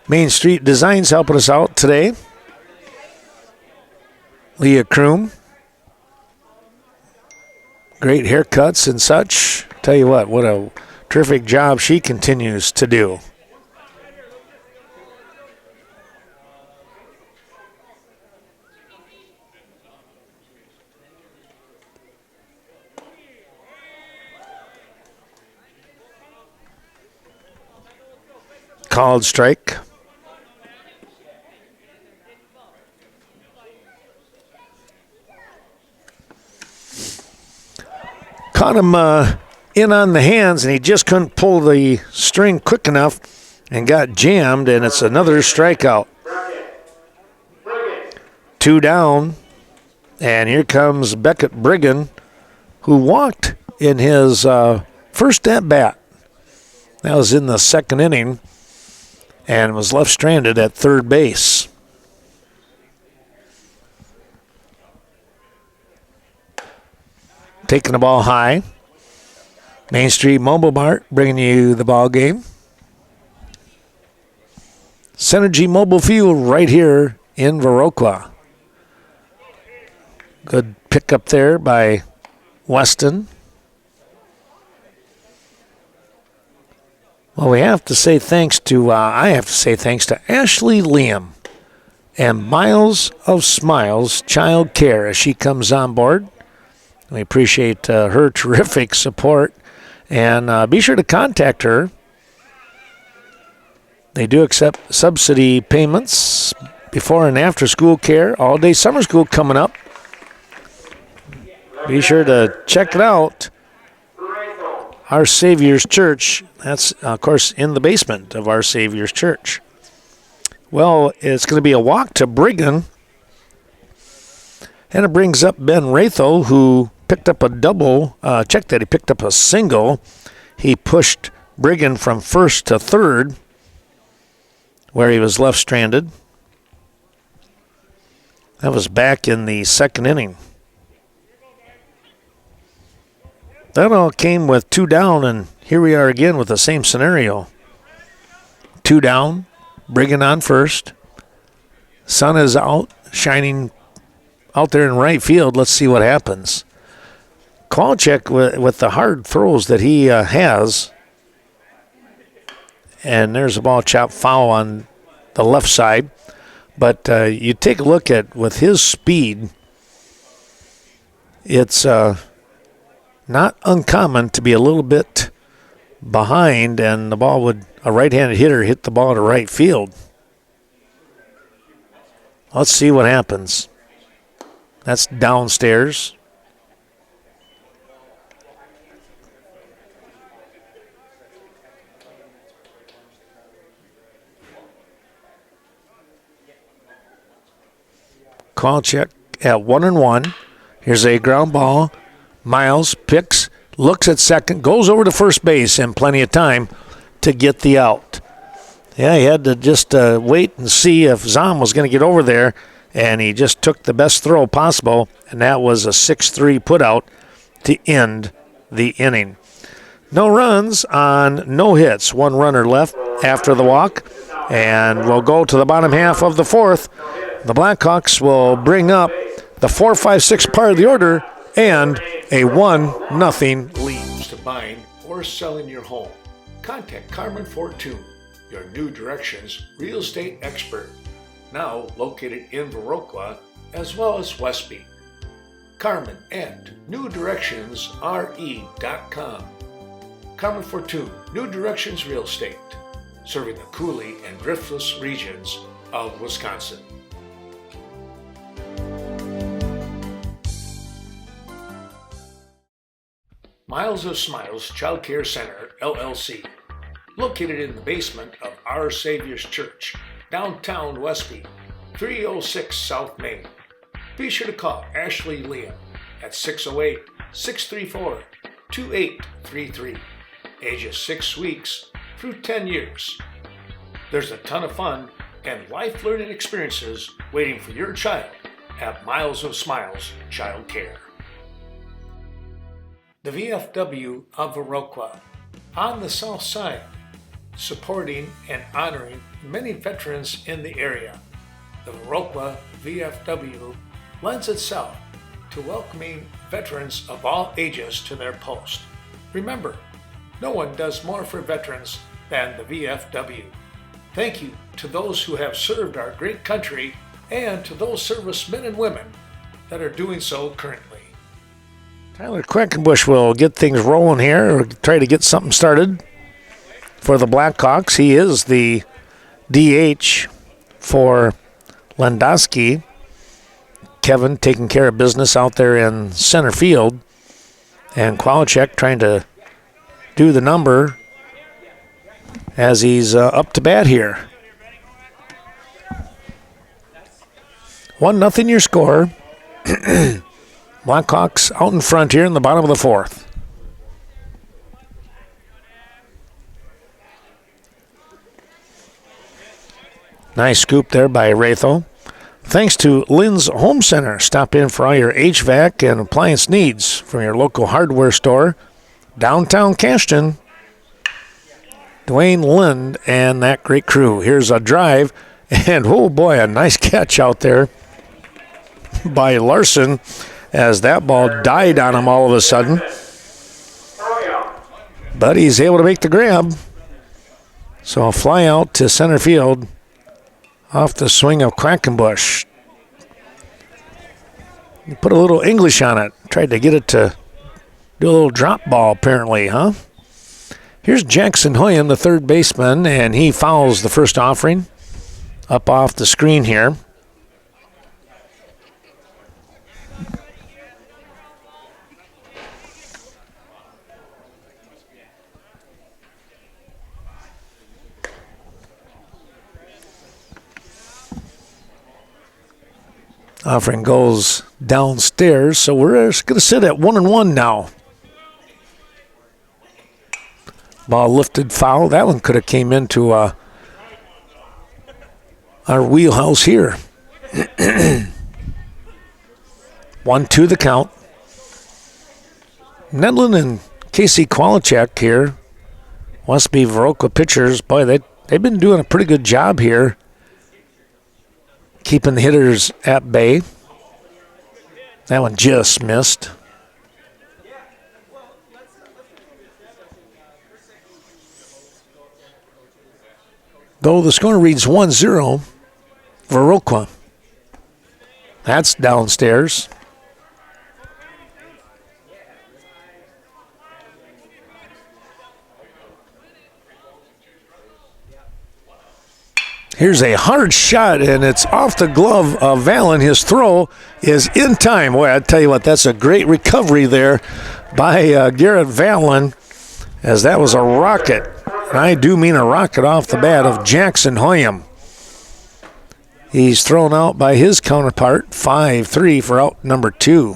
Speaker 1: Main Street Designs helping us out today. Leah Kroom. Great haircuts and such. Tell you what a terrific job she continues to do. Called strike. Caught him in on the hands, and he just couldn't pull the string quick enough and got jammed, and it's another strikeout. 2 down, and here comes Beckett Brigham, who walked in his first at-bat. That was in the 2nd inning, and was left stranded at third base. Taking the ball high. Main Street Mobile Mart bringing you the ball game. Synergy Mobile Field right here in Viroqua. Good pickup there by Weston. Well, I have to say thanks to Ashley Liam and Miles of Smiles Child Care as she comes on board. We appreciate her terrific support, and be sure to contact her. They do accept subsidy payments before and after school care. All-day summer school coming up. Be sure to check it out. Our Savior's Church, that's, of course, in the basement of Our Savior's Church. Well, it's going to be a walk to Brigham, and it brings up Ben Ratho, who picked up a double. Check that, he picked up a single. He pushed Brigham from first to third, where he was left stranded. That was back in the 2nd inning. That all came with 2 down, and here we are again with the same scenario. 2 down, Brigham on first. Sun is out, shining out there in right field. Let's see what happens. Kowalczyk with the hard throws that he has. And there's a ball chopped foul on the left side. But you take a look at with his speed, it's not uncommon to be a little bit behind, and the ball would, a right-handed hitter hit the ball to right field. Let's see what happens. That's downstairs. Call check at 1-1. Here's a ground ball. Miles picks, looks at second, goes over to first base, and plenty of time to get the out. Yeah, he had to just wait and see if Zom was going to get over there, and he just took the best throw possible, and that was a 6-3 putout to end the inning. No runs on no hits. One runner left after the walk, and we'll go to the bottom half of the fourth. The Blackhawks will bring up the 4-5-6 part of the order and a 1-0 lead.
Speaker 4: To buying or selling your home, contact Carmen Fortune, your New Directions real estate expert, now located in Viroqua as well as Westby. Carmen at newdirectionsre.com. Carmen Fortune, New Directions Real Estate, serving the Coulee and Driftless regions of Wisconsin. Miles of Smiles Child Care Center, LLC, located in the basement of Our Savior's Church, downtown Westby, 306 South Main. Be sure to call Ashley Liam at 608-634-2833, ages 6 weeks through 10 years. There's a ton of fun and life learning experiences waiting for your child at Miles of Smiles Child Care. The VFW of Viroqua, on the south side, supporting and honoring many veterans in the area. The Viroqua VFW lends itself to welcoming veterans of all ages to their post. Remember, no one does more for veterans than the VFW. Thank you to those who have served our great country and to those servicemen and women that are doing so currently.
Speaker 1: Tyler Quackenbush will get things rolling here, or try to get something started for the Blackhawks. He is the DH for Landowski. Kevin taking care of business out there in center field. And Kwalchek trying to do the number as he's up to bat here. 1-0 your score. Blackhawks out in front here in the bottom of the fourth. Nice scoop there by Ratho. Thanks to Lynn's Home Center. Stop in for all your HVAC and appliance needs from your local hardware store. Downtown Cashton. Dwayne Lind and that great crew. Here's a drive. And, oh boy, a nice catch out there by Larson as that ball died on him all of a sudden. But he's able to make the grab. So a fly out to center field off the swing of Quackenbush. He put a little English on it. Tried to get it to do a little drop ball apparently, huh? Here's Jackson Hoyam, the third baseman, and he fouls the first offering up off the screen here. Offering goes downstairs, so we're going to sit at 1-1 now. Ball lifted foul. That one could have came into our wheelhouse here. 1-2 the count. Nedlin and Casey Kwalchek here. Westby Viroqua pitchers. Boy, they've been doing a pretty good job here, keeping the hitters at bay. That one just missed. Though the score reads 1-0, Viroqua. That's downstairs. Here's a hard shot, and it's off the glove of Valen. His throw is in time. Boy, I tell you what, that's a great recovery there by Garrett Valen, as that was a rocket. And I do mean a rocket off the bat of Jackson Hoyam. He's thrown out by his counterpart, 5-3 for out number 2.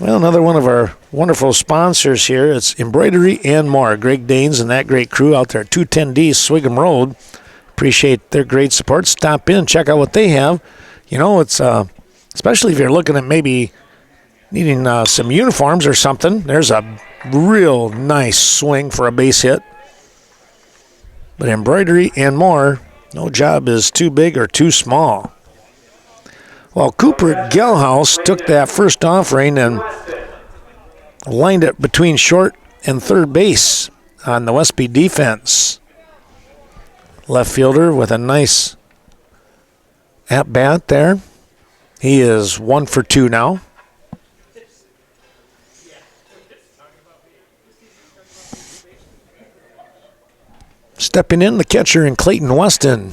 Speaker 1: Well, another one of our wonderful sponsors here. It's Embroidery and More. Greg Danes and that great crew out there at 210D Swigum Road. Appreciate their great support. Stop in, check out what they have. You know, it's especially if you're looking at maybe needing some uniforms or something. There's a real nice swing for a base hit. But Embroidery and More, no job is too big or too small. Well, Cooper Gelhaus took that first offering and lined it between short and third base on the Westby defense. Left fielder with a nice at-bat there. He is 1 for 2 now. Stepping in, the catcher in Clayton Weston.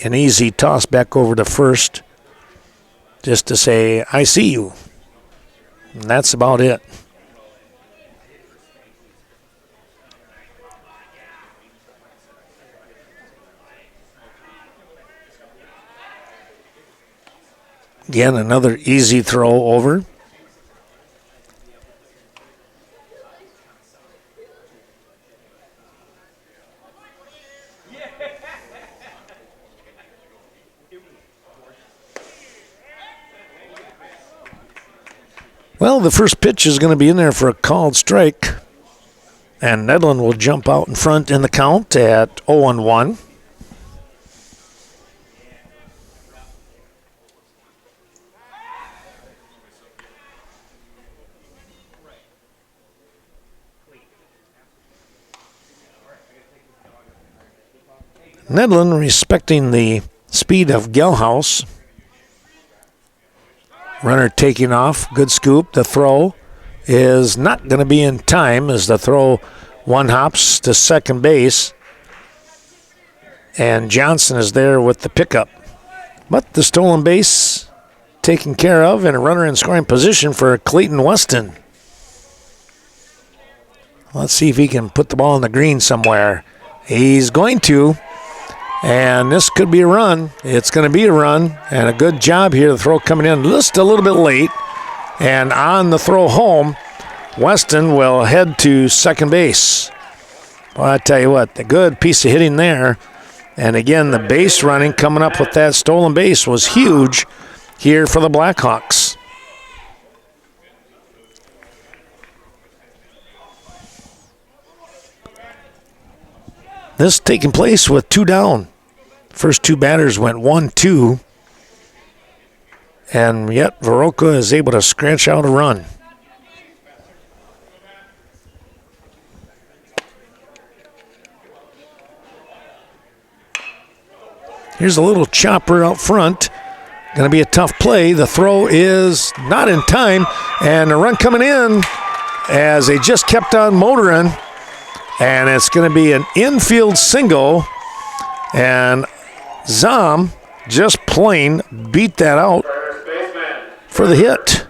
Speaker 1: An easy toss back over to first, just to say, I see you. And that's about it. Again, another easy throw over. Well, the first pitch is going to be in there for a called strike. And Nedlund will jump out in front in the count at 0-1. Nedlund respecting the speed of Gelhaus. Runner taking off, good scoop. The throw is not going to be in time as the throw one hops to second base. And Johnson is there with the pickup. But the stolen base taken care of and a runner in scoring position for Clayton Weston. Let's see if he can put the ball in the green somewhere. He's going to. And this could be a run. It's going to be a run. And a good job here. The throw coming in just a little bit late. And on the throw home, Weston will head to second base. Well, I tell you what, a good piece of hitting there. And again, the base running coming up with that stolen base was huge here for the Blackhawks. This taking place with 2 down. First 2 batters went 1-2. And yet Viroqua is able to scratch out a run. Here's a little chopper out front. Going to be a tough play. The throw is not in time. And the run coming in as they just kept on motoring. And it's going to be an infield single. And Zom just plain beat that out for the hit.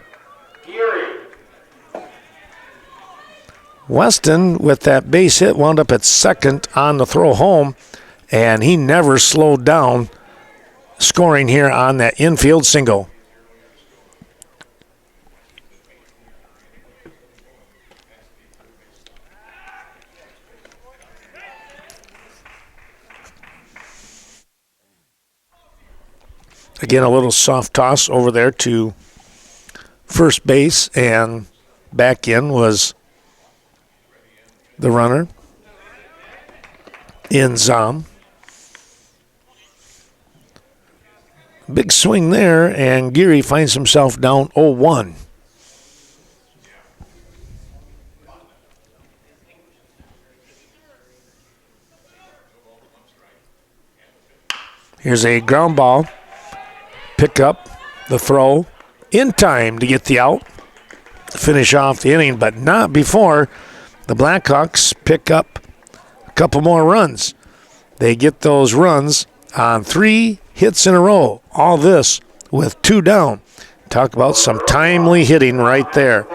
Speaker 1: Weston, with that base hit, wound up at second on the throw home. And he never slowed down scoring here on that infield single. Again, a little soft toss over there to first base, and back in was the runner in Zom. Big swing there, and Geary finds himself down 0-1. Here's a ground ball. Pick up the throw in time to get the out, finish off the inning, but not before the Blackhawks pick up a couple more runs. They get those runs on 3 hits in a row. All this with 2 down. Talk about some timely hitting right there.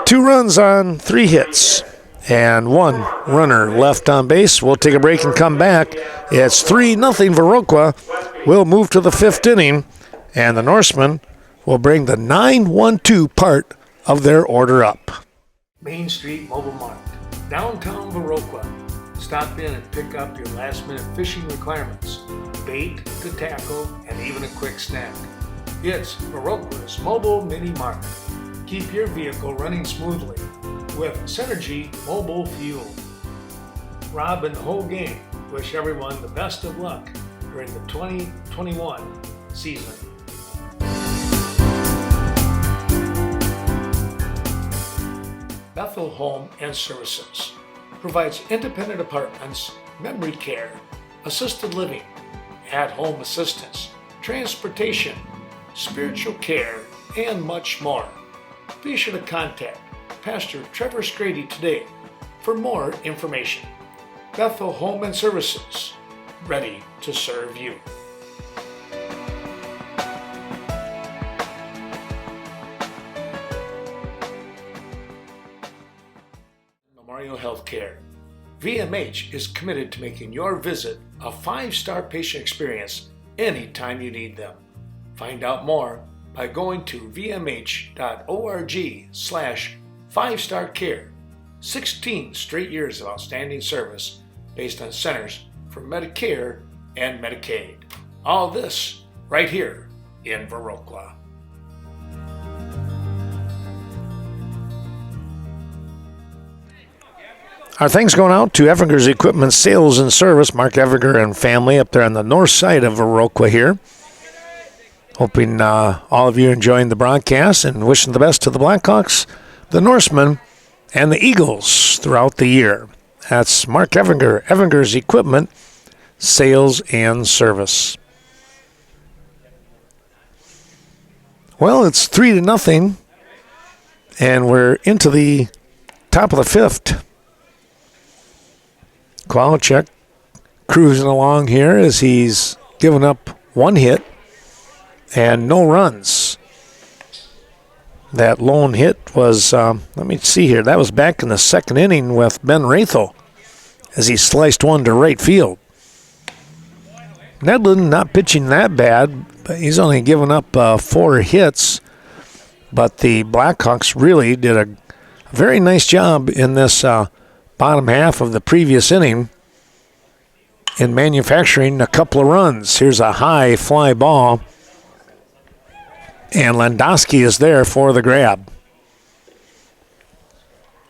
Speaker 1: 2 runs on 3 hits and 1 runner left on base. We'll take a break and come back. It's 3-0 Viroqua. We'll move to the 5th inning, and the Norsemen will bring the 9-1-2 part of their order up.
Speaker 4: Main Street Mobile Mart, downtown Viroqua. Stop in and pick up your last-minute fishing requirements, bait to tackle, and even a quick snack. It's Viroqua's Mobile Mini Mart. Keep your vehicle running smoothly with Synergy Mobile Fuel. Rob and the whole gang wish everyone the best of luck during the 2021 season. Bethel Home and Services provides independent apartments, memory care, assisted living, at-home assistance, transportation, spiritual care, and much more. Be sure to contact Pastor Trevor Scrady today for more information. Bethel Home and Services, ready to serve you. Memorial Healthcare. VMH is committed to making your visit a 5-star patient experience anytime you need them. Find out more by going to vmh.org/5starcare. 16 straight years of outstanding service based on Centers for Medicare and Medicaid. All this right here in Viroqua.
Speaker 1: Our thanks going out to Evinger's Equipment Sales and Service, Mark Evinger and family up there on the north side of Viroqua here. Hoping all of you are enjoying the broadcast and wishing the best to the Blackhawks, the Norsemen, and the Eagles throughout the year. That's Mark Evinger, Evinger's Equipment Sales and Service. Well, it's 3-0, and we're into the top of the 5th. Kowalczyk cruising along here as he's given up 1 hit and no runs. That lone hit was, let me see here, that was back in the 2nd inning with Ben Rathel as he sliced one to right field. Nedlin not pitching that bad, but he's only given up 4 hits, but the Blackhawks really did a very nice job in this bottom half of the previous inning in manufacturing a couple of runs. Here's a high fly ball, and Landowski is there for the grab.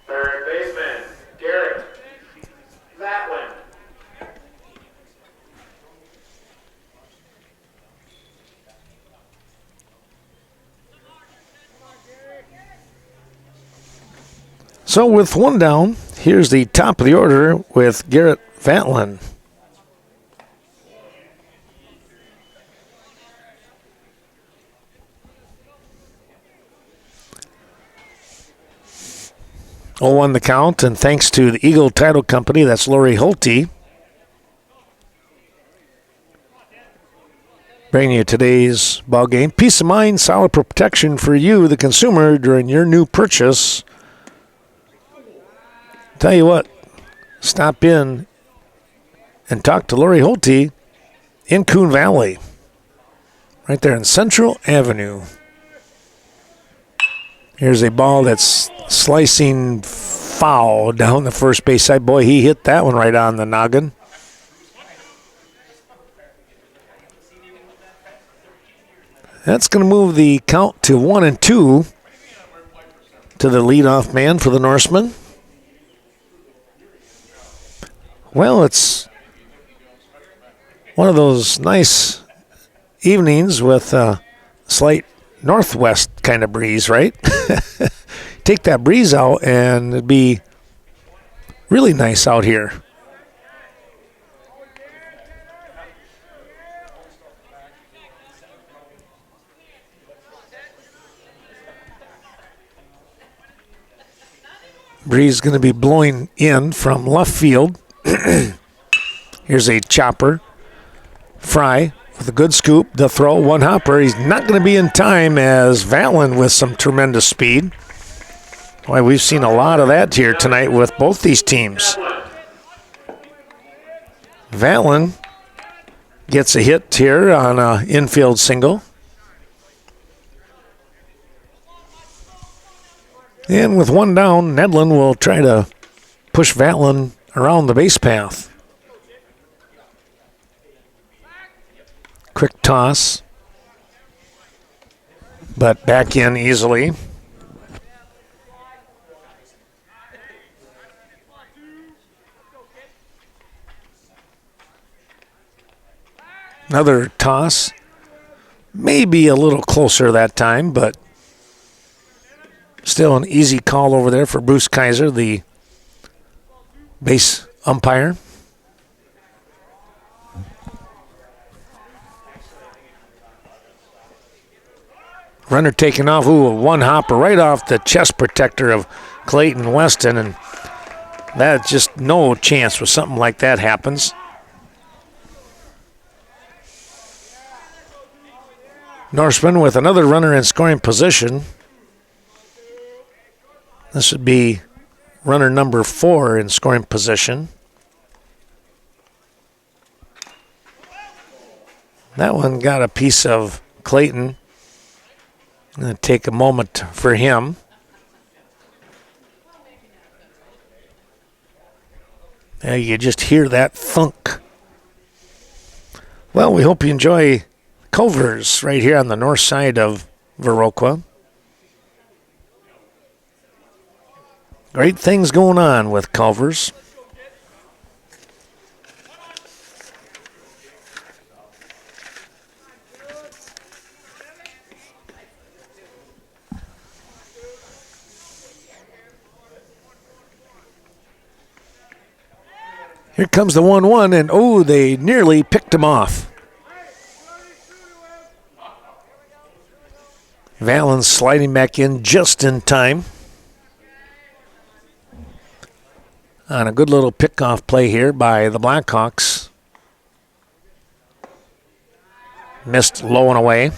Speaker 7: Third baseman, Garrett Vatlin.
Speaker 1: So with 1 down, here's the top of the order with Garrett Vatlin. On the count, and thanks to the Eagle Title Company, that's Lori Holte, bringing you today's ball game. Peace of mind, solid protection for you, the consumer, during your new purchase. Tell you what, stop in and talk to Lori Holte in Coon Valley, right there in Central Avenue. Here's a ball that's slicing foul down the first base side. Boy, he hit that one right on the noggin. That's going to move the count to 1-2 to the leadoff man for the Norsemen. Well, it's one of those nice evenings with a slight northwest kind of breeze, right? Take that breeze out and it'd be really nice out here. Breeze going to be blowing in from left field. Here's a chopper. Fry with a good scoop. The throw, one hopper. He's not going to be in time as Valen with some tremendous speed. Boy, we've seen a lot of that here tonight with both these teams. Valen gets a hit here on an infield single. And with one down, Nedlin will try to push Valen around the base path. Quick toss, but back in easily. Another toss, maybe a little closer that time, but still an easy call over there for Bruce Kaiser, the base umpire. Runner taken off. Ooh, one hopper right off the chest protector of Clayton Weston, and that's just no chance when something like that happens. Norsemen with another runner in scoring position. This would be runner number 4 in scoring position. That one got a piece of Clayton. I'm going to take a moment for him. You just hear that thunk. Well, we hope you enjoy Culver's right here on the north side of Viroqua. Great things going on with Culver's. Here comes the 1-1, and oh, they nearly picked him off. Valen sliding back in just in time. On a good little pickoff play here by the Blackhawks. Missed low and away.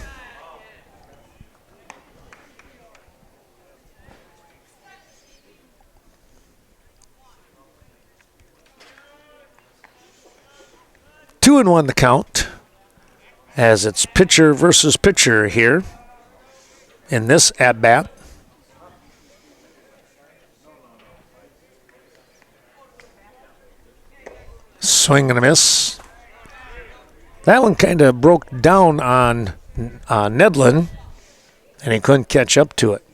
Speaker 1: Two and one the count, as it's pitcher versus pitcher here in this at-bat. Swing and a miss. That one kind of broke down on Nedlin, and he couldn't catch up to it.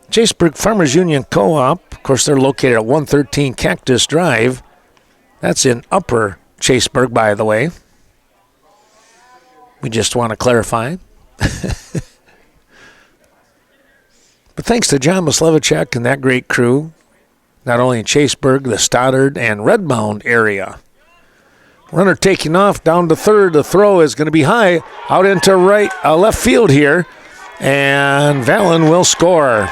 Speaker 1: Chaseburg Farmers Union Co-op, of course, they're located at 113 Cactus Drive. That's in Upper Chaseburg, by the way. We just want to clarify. But thanks to John Mislevichek and that great crew, not only in Chaseburg, the Stoddard and Redmount area. Runner taking off down to third. The throw is going to be high out into left field here, and Valen will score.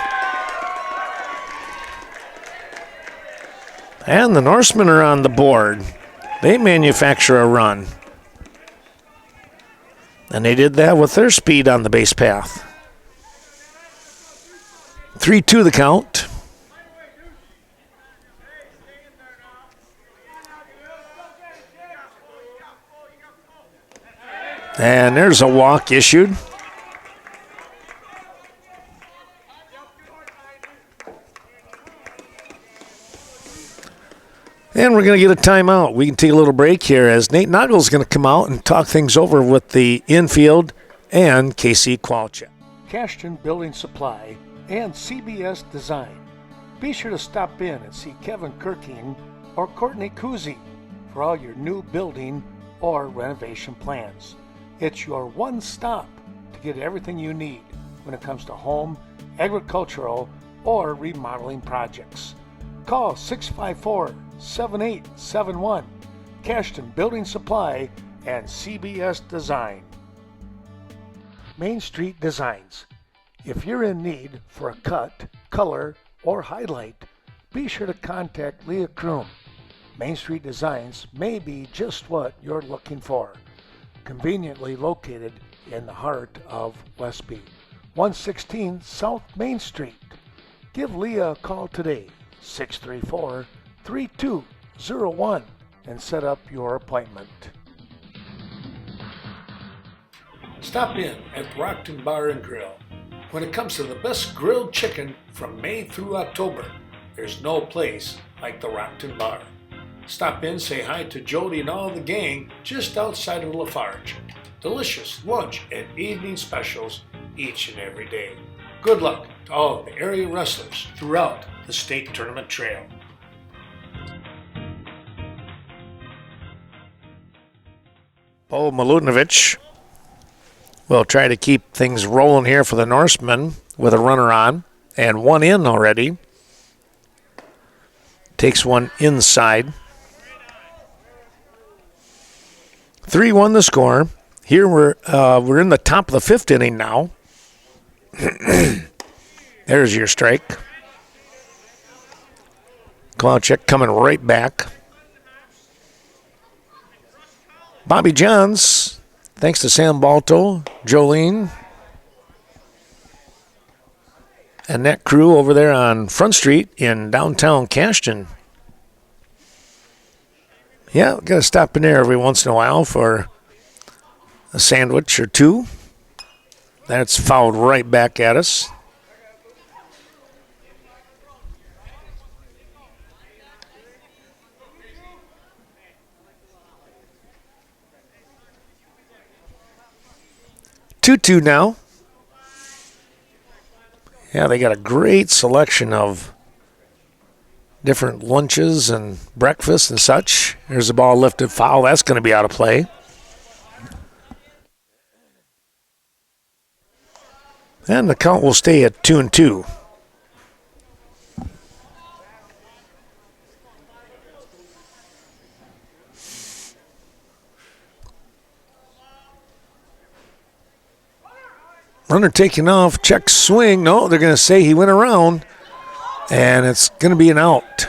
Speaker 1: And the Norsemen are on the board. They manufacture a run. And they did that with their speed on the base path. 3-2 the count. And there's a walk issued. And we're going to get a timeout. We can take a little break here as Nate Nagel's going to come out and talk things over with the infield and Casey Qualchek.
Speaker 2: Cashton Building Supply and CBS Design. Be sure to stop in and see Kevin Kirking or Courtney Kuzi for all your new building or renovation plans. It's your one stop to get everything you need when it comes to home, agricultural, or remodeling projects. Call 654-7871, Cashton Building Supply and CBS Design. Main Street Designs. If you're in need for a cut, color, or highlight, be sure to contact Leah Kroom. Main Street Designs may be just what you're looking for. Conveniently located in the heart of Westby, 116 South Main Street. Give Leah a call today, 634-3201, and set up your appointment.
Speaker 4: Stop in at Brockton Bar and Grill. When it comes to the best grilled chicken from May through October, there's no place like the Rockton Bar. Stop in, say hi to Jody and all the gang just outside of Lafarge. Delicious lunch and evening specials each and every day. Good luck to all of the area wrestlers throughout the state tournament trail.
Speaker 1: Bo Milutinovic will try to keep things rolling here for the Norsemen with a runner on and one in already. Takes one inside. 3-1 the score. Here we're in the top of the fifth inning now. There's your strike. Kowalczyk coming right back. Bobby Johns, thanks to Sam Balto, Jolene, and that crew over there on Front Street in downtown Cashton. Yeah, got to stop in there every once in a while for a sandwich or two. That's fouled right back at us. Two now. Yeah, they got a great selection of different lunches and breakfasts and such. There's the ball lifted foul. That's going to be out of play. And the count will stay at 2-2. Runner taking off, check swing. No, they're going to say he went around, and it's going to be an out.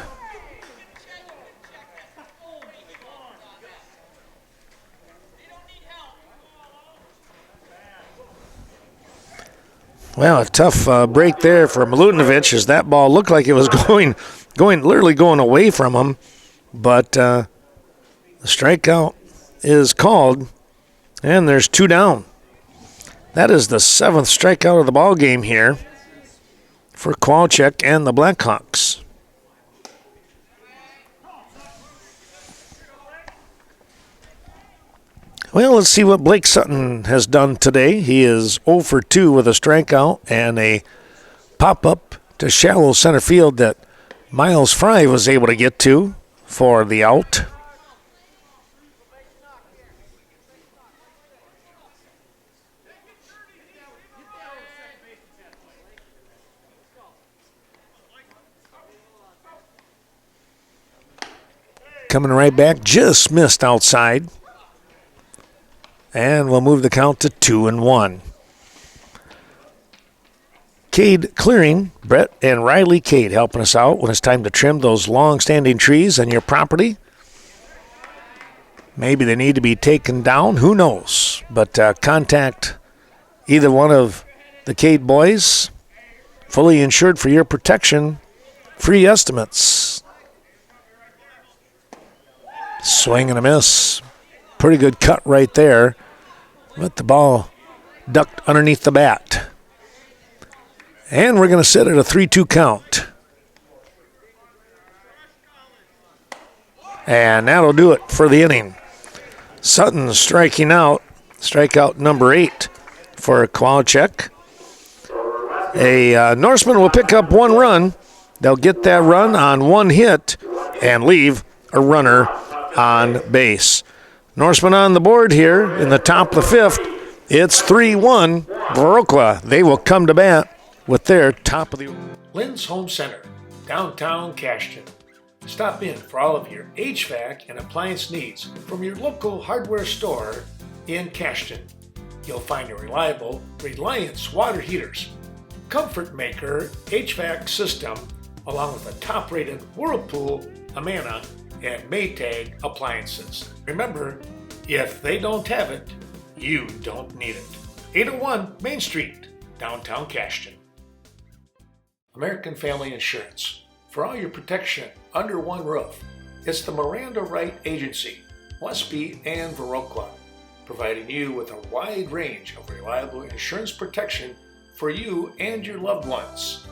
Speaker 1: Well, a tough break there for Milutinovic as that ball looked like it was literally going away from him, but the strikeout is called, and there's two down. That is the seventh strikeout of the ball game here for Kowalczyk and the Blackhawks. Well, let's see what Blake Sutton has done today. He is 0 for 2 with a strikeout and a pop-up to shallow center field that Miles Fry was able to get to for the out. Coming right back, just missed outside. And we'll move the count to 2-1. Cade clearing, Brett and Riley Cade helping us out when it's time to trim those long-standing trees on your property. Maybe they need to be taken down, who knows? But contact either one of the Cade boys, fully insured for your protection, free estimates. Swing and a miss. Pretty good cut right there. But the ball ducked underneath the bat. And we're going to sit at a 3-2 count. And that'll do it for the inning. Sutton striking out. Strikeout number 8 for Kowalczyk. A Norseman will pick up one run. They'll get that run on one hit and leave a runner on base. Norsemen on the board here in the top of the fifth. It's 3-1. Viroqua, they will come to bat with their top of the...
Speaker 4: Lynn's Home Center, downtown Cashton. Stop in for all of your HVAC and appliance needs from your local hardware store in Cashton. You'll find a reliable Reliance water heaters, Comfort Maker HVAC system, along with the top-rated Whirlpool, Amana, and Maytag appliances. Remember, if they don't have it, you don't need it. 801 Main Street, downtown Cashton. American Family Insurance. For all your protection under one roof, it's the Miranda Wright Agency, Westby and Viroqua, providing you with a wide range of reliable insurance protection for you and your loved ones.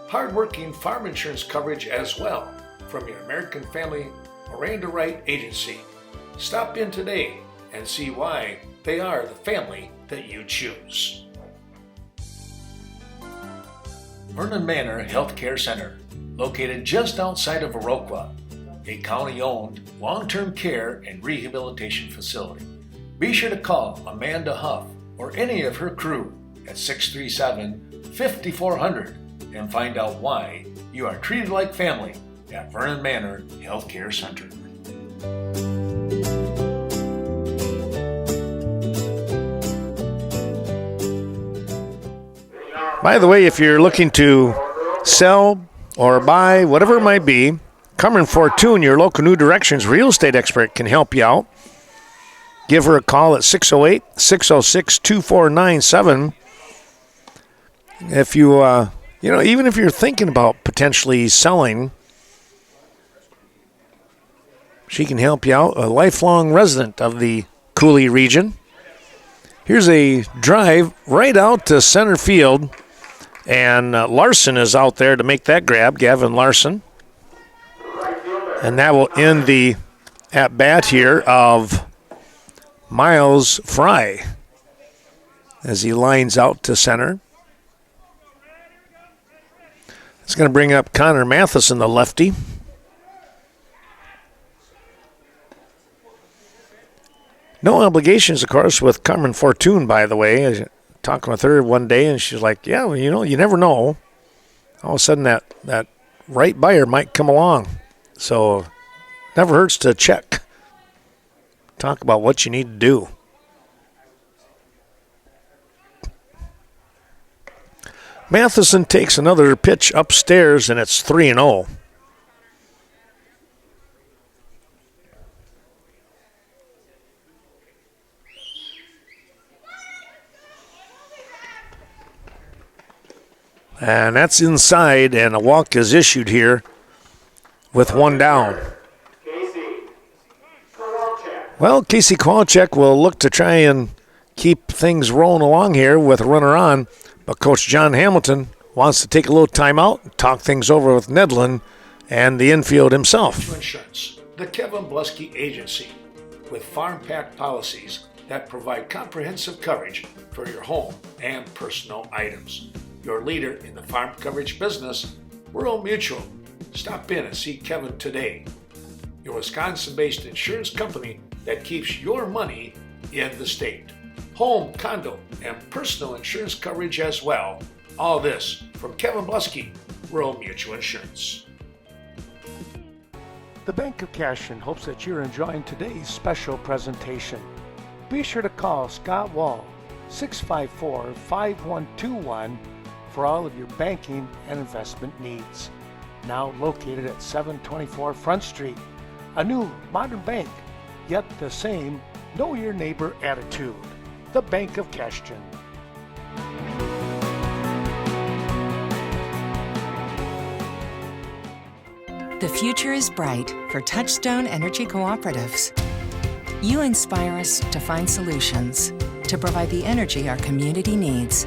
Speaker 4: Hard-working farm insurance coverage as well from your American Family Miranda Wright Agency. Stop in today and see why they are the family that you choose. Vernon Manor Healthcare Center, located just outside of Viroqua, a county-owned long-term care and rehabilitation facility. Be sure to call Amanda Huff or any of her crew at 637-5400 and find out why you are treated like family at Vernon Manor Healthcare Center.
Speaker 1: By the way, if you're looking to sell or buy, whatever it might be, Carmen Fortune, your local New Directions real estate expert, can help you out. Give her a call at 608-606-2497. If you, even if you're thinking about potentially selling, she can help you out, a lifelong resident of the Coulee region. Here's a drive right out to center field, and Larson is out there to make that grab, Gavin Larson. And that will end the at-bat here of Miles Fry as he lines out to center. It's going to bring up Connor Matheson, the lefty. No obligations, of course, with Carmen Fortune, by the way. I was talking with her one day, and she's like, yeah, well, you never know. All of a sudden, that right buyer might come along. So never hurts to check. Talk about what you need to do. Matheson takes another pitch upstairs, and it's 3-0. And that's inside, and a walk is issued here with one down. Well, Casey Kowalczyk will look to try and keep things rolling along here with a runner on, but Coach John Hamilton wants to take a little time out and talk things over with Nedlin and the infield himself.
Speaker 4: Insurance, the Kevin Blusky Agency, with farm pack policies that provide comprehensive coverage for your home and personal items. Your leader in the farm coverage business, Rural Mutual. Stop in and see Kevin today. Your Wisconsin-based insurance company that keeps your money in the state. Home, condo, and personal insurance coverage as well. All this from Kevin Blusky, Rural Mutual Insurance.
Speaker 2: The Bank of Cashton hopes that you're enjoying today's special presentation. Be sure to call Scott Wall, 654-5121, for all of your banking and investment needs. Now located at 724 Front Street, a new modern bank, yet the same know your neighbor attitude. The Bank of Cashton.
Speaker 8: The future is bright for Touchstone Energy Cooperatives. You inspire us to find solutions to provide the energy our community needs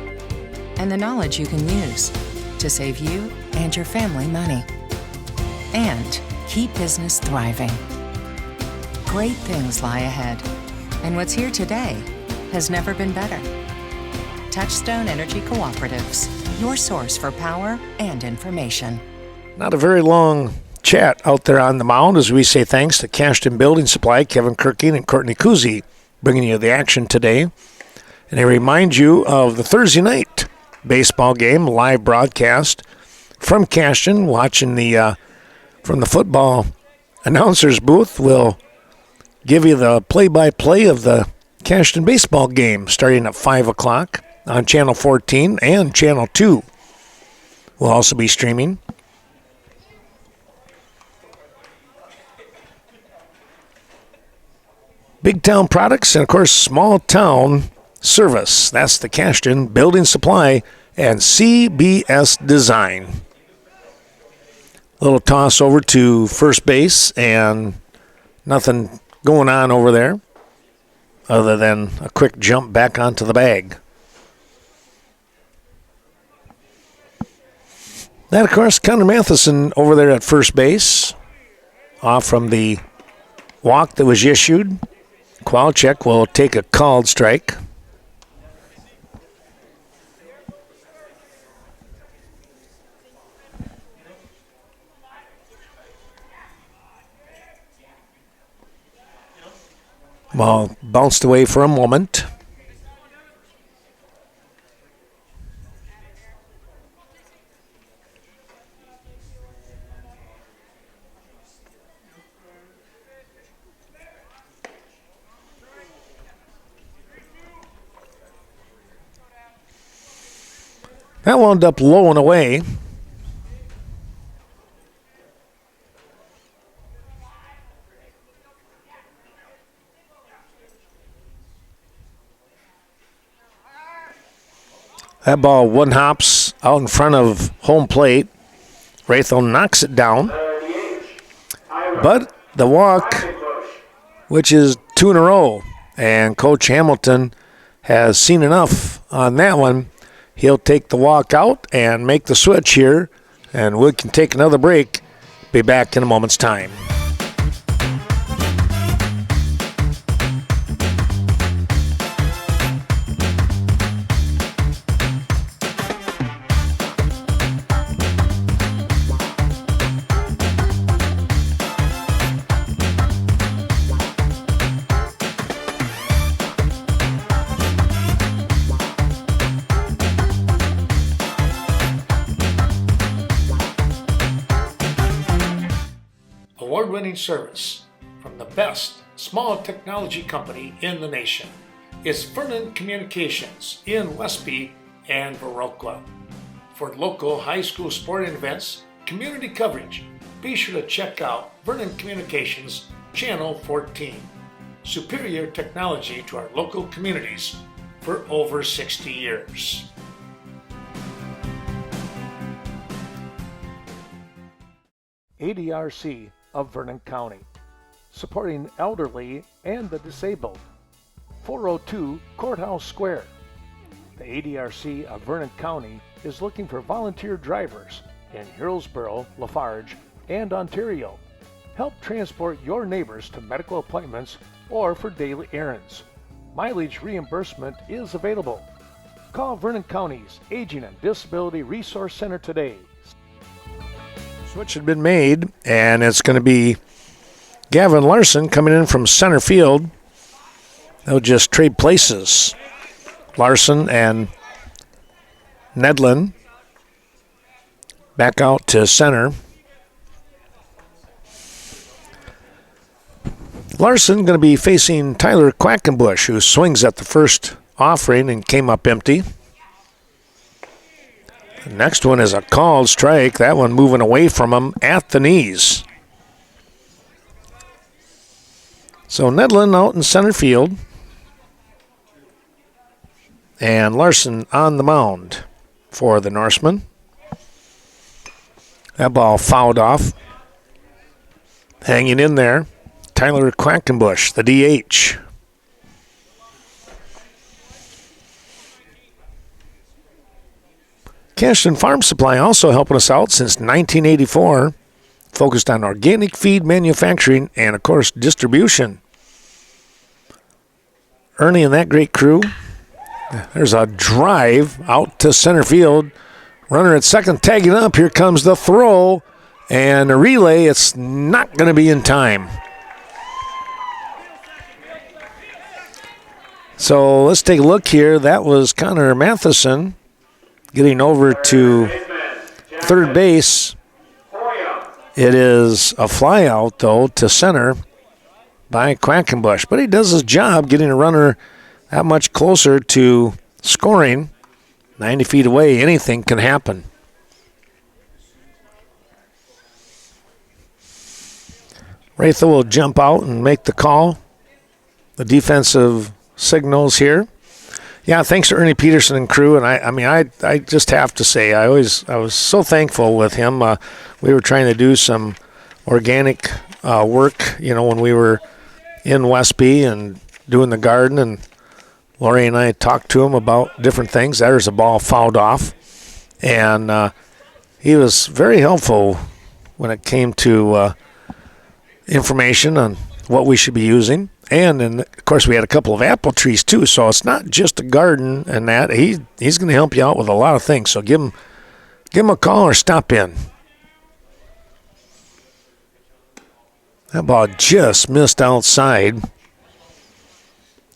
Speaker 8: and the knowledge you can use to save you and your family money and keep business thriving. Great things lie ahead, and what's here today has never been better. Touchstone Energy Cooperatives, your source for power and information.
Speaker 1: Not a very long chat out there on the mound as we say thanks to Cashton Building Supply, Kevin Kirking and Courtney Kuzi, bringing you the action today. And I remind you of the Thursday night baseball game, live broadcast from Cashton, watching the from the football announcer's booth. We'll give you the play-by-play of the Cashton baseball game starting at 5 o'clock on Channel 14 and Channel 2. We'll also be streaming. Big Town Products, and of course, Small Town Service. That's the Cashton Building Supply and CBS Design. Little toss over to first base, and nothing going on over there other than a quick jump back onto the bag. That, of course, Connor Matheson over there at first base, off from the walk that was issued. Kowalczyk will take a called strike. Ball bounced away for a moment. That wound up low and away. That ball one hops out in front of home plate. Wrathel knocks it down. But the walk, which is 2 in a row, and Coach Hamilton has seen enough on that one. He'll take the walk out and make the switch here, and we can take another break. Be back in a moment's time.
Speaker 4: Award-winning service from the best small technology company in the nation. It's Vernon Communications in Westby and Viroqua. For local high school sporting events, community coverage, be sure to check out Vernon Communications Channel 14. Superior technology to our local communities for over 60 years.
Speaker 2: ADRC of Vernon County, supporting elderly and the disabled. 402 Courthouse Square. The ADRC of Vernon County is looking for volunteer drivers in Hillsborough, Lafarge, and Ontario. Help transport your neighbors to medical appointments or for daily errands. Mileage reimbursement is available. Call Vernon County's Aging and Disability Resource Center today.
Speaker 1: Switch had been made, and it's going to be Gavin Larson coming in from center field. They'll just trade places. Larson and Nedlin back out to center. Larson going to be facing Tyler Quackenbush, who swings at the first offering and came up empty. The next one is a called strike. That one moving away from him at the knees. So Nedlin out in center field. And Larson on the mound for the Norsemen. That ball fouled off. Hanging in there, Tyler Quackenbush, the DH. Cashton Farm Supply also helping us out since 1984, focused on organic feed manufacturing and, of course, distribution. Ernie and that great crew. There's a drive out to center field. Runner at second tagging up. Here comes the throw and a relay. It's not going to be in time. So let's take a look here. That was Connor Matheson getting over to third base. It is a fly out, though, to center by Quackenbush. But he does his job getting a runner that much closer to scoring. 90 feet away, anything can happen. Wrathel will jump out and make the call. the defensive signals here. Yeah, thanks to Ernie Peterson and crew. And I just have to say, I was so thankful with him. We were trying to do some organic work, when we were in Westby and doing the garden, and Lori and I talked to him about different things. There's a ball fouled off, and he was very helpful when it came to information on what we should be using. And of course, we had a couple of apple trees too, so it's not just a garden and that. He's going to help you out with a lot of things. So give him a call or stop in. That ball just missed outside.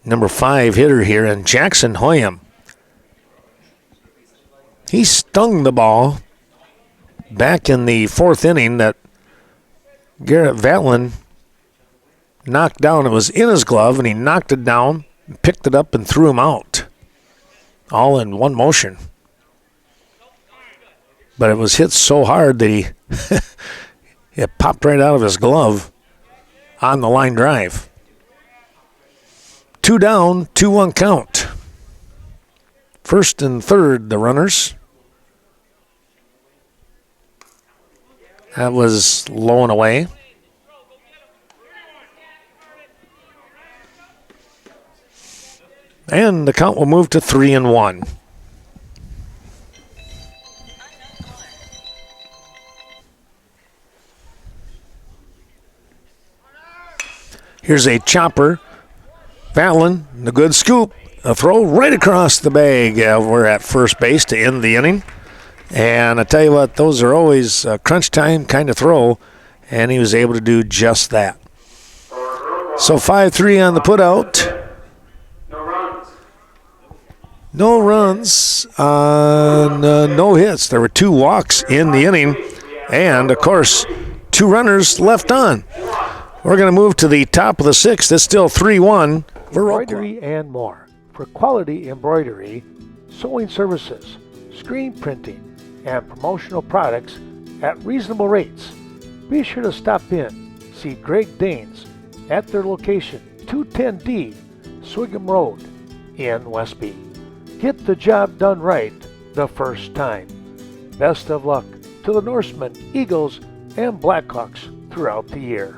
Speaker 1: Number 5 hitter here, and Jackson Hoyam. He stung the ball back in the 4th inning that Garrett Vatlin knocked down. It was in his glove, and he knocked it down, picked it up, and threw him out. All in one motion. But it was hit so hard that it popped right out of his glove on the line drive. 2 down, 2-1 count. First and third, the runners. That was low and away. And the count will move to 3-1. Here's a chopper. Vatlin, the good scoop. A throw right across the bag. We're at first base to end the inning. And I tell you what, those are always crunch time kind of throw. And he was able to do just that. So 5-3 on the putout. No runs on no hits. There were 2 walks in the inning. And, of course, 2 runners left on. We're going to move to the top of the 6th. It's still 3-1.
Speaker 2: Embroidery and more. For quality embroidery, sewing services, screen printing, and promotional products at reasonable rates. Be sure to stop in. See Greg Danes at their location, 210D Swigum Road in Westby. Get the job done right the first time. Best of luck to the Norsemen, Eagles, and Blackhawks throughout the year.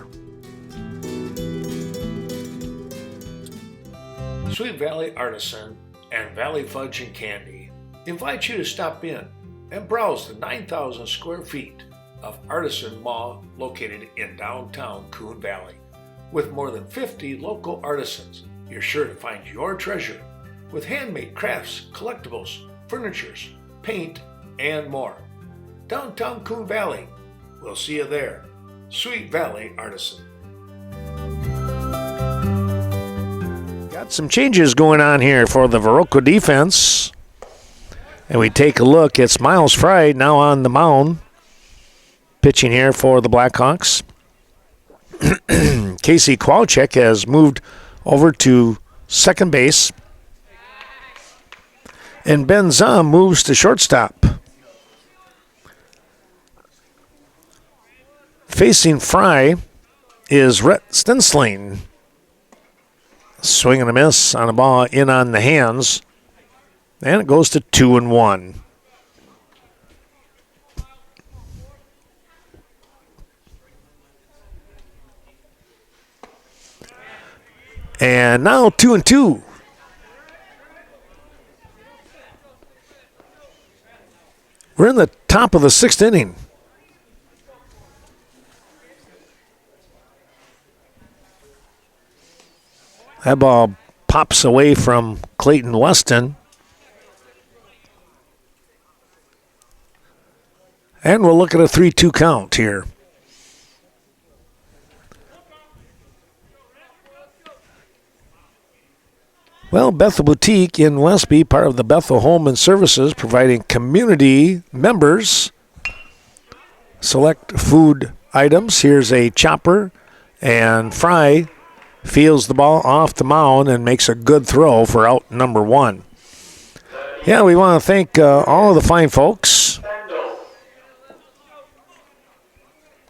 Speaker 4: Sweet Valley Artisan and Valley Fudge and Candy invite you to stop in and browse the 9,000 square feet of Artisan Mall located in downtown Coon Valley. With more than 50 local artisans, you're sure to find your treasure with handmade crafts, collectibles, furnitures, paint, and more. Downtown Coon Valley. We'll see you there. Sweet Valley Artisan.
Speaker 1: Got some changes going on here for the Viroqua defense. And we take a look. It's Miles Fry now on the mound, pitching here for the Blackhawks. Casey Kowalczyk has moved over to second base. And Ben Zom moves to shortstop. Facing Fry is Rhett Stensling. Swing and a miss on a ball in on the hands. And it goes to 2-1. And now 2-2. We're in the top of the 6th inning. That ball pops away from Clayton Weston. And we'll look at a 3-2 count here. Well, Bethel Boutique in Westby, part of the Bethel Home and Services, providing community members select food items. Here's a chopper, and Fry fields the ball off the mound and makes a good throw for out number 1. Yeah, we want to thank all of the fine folks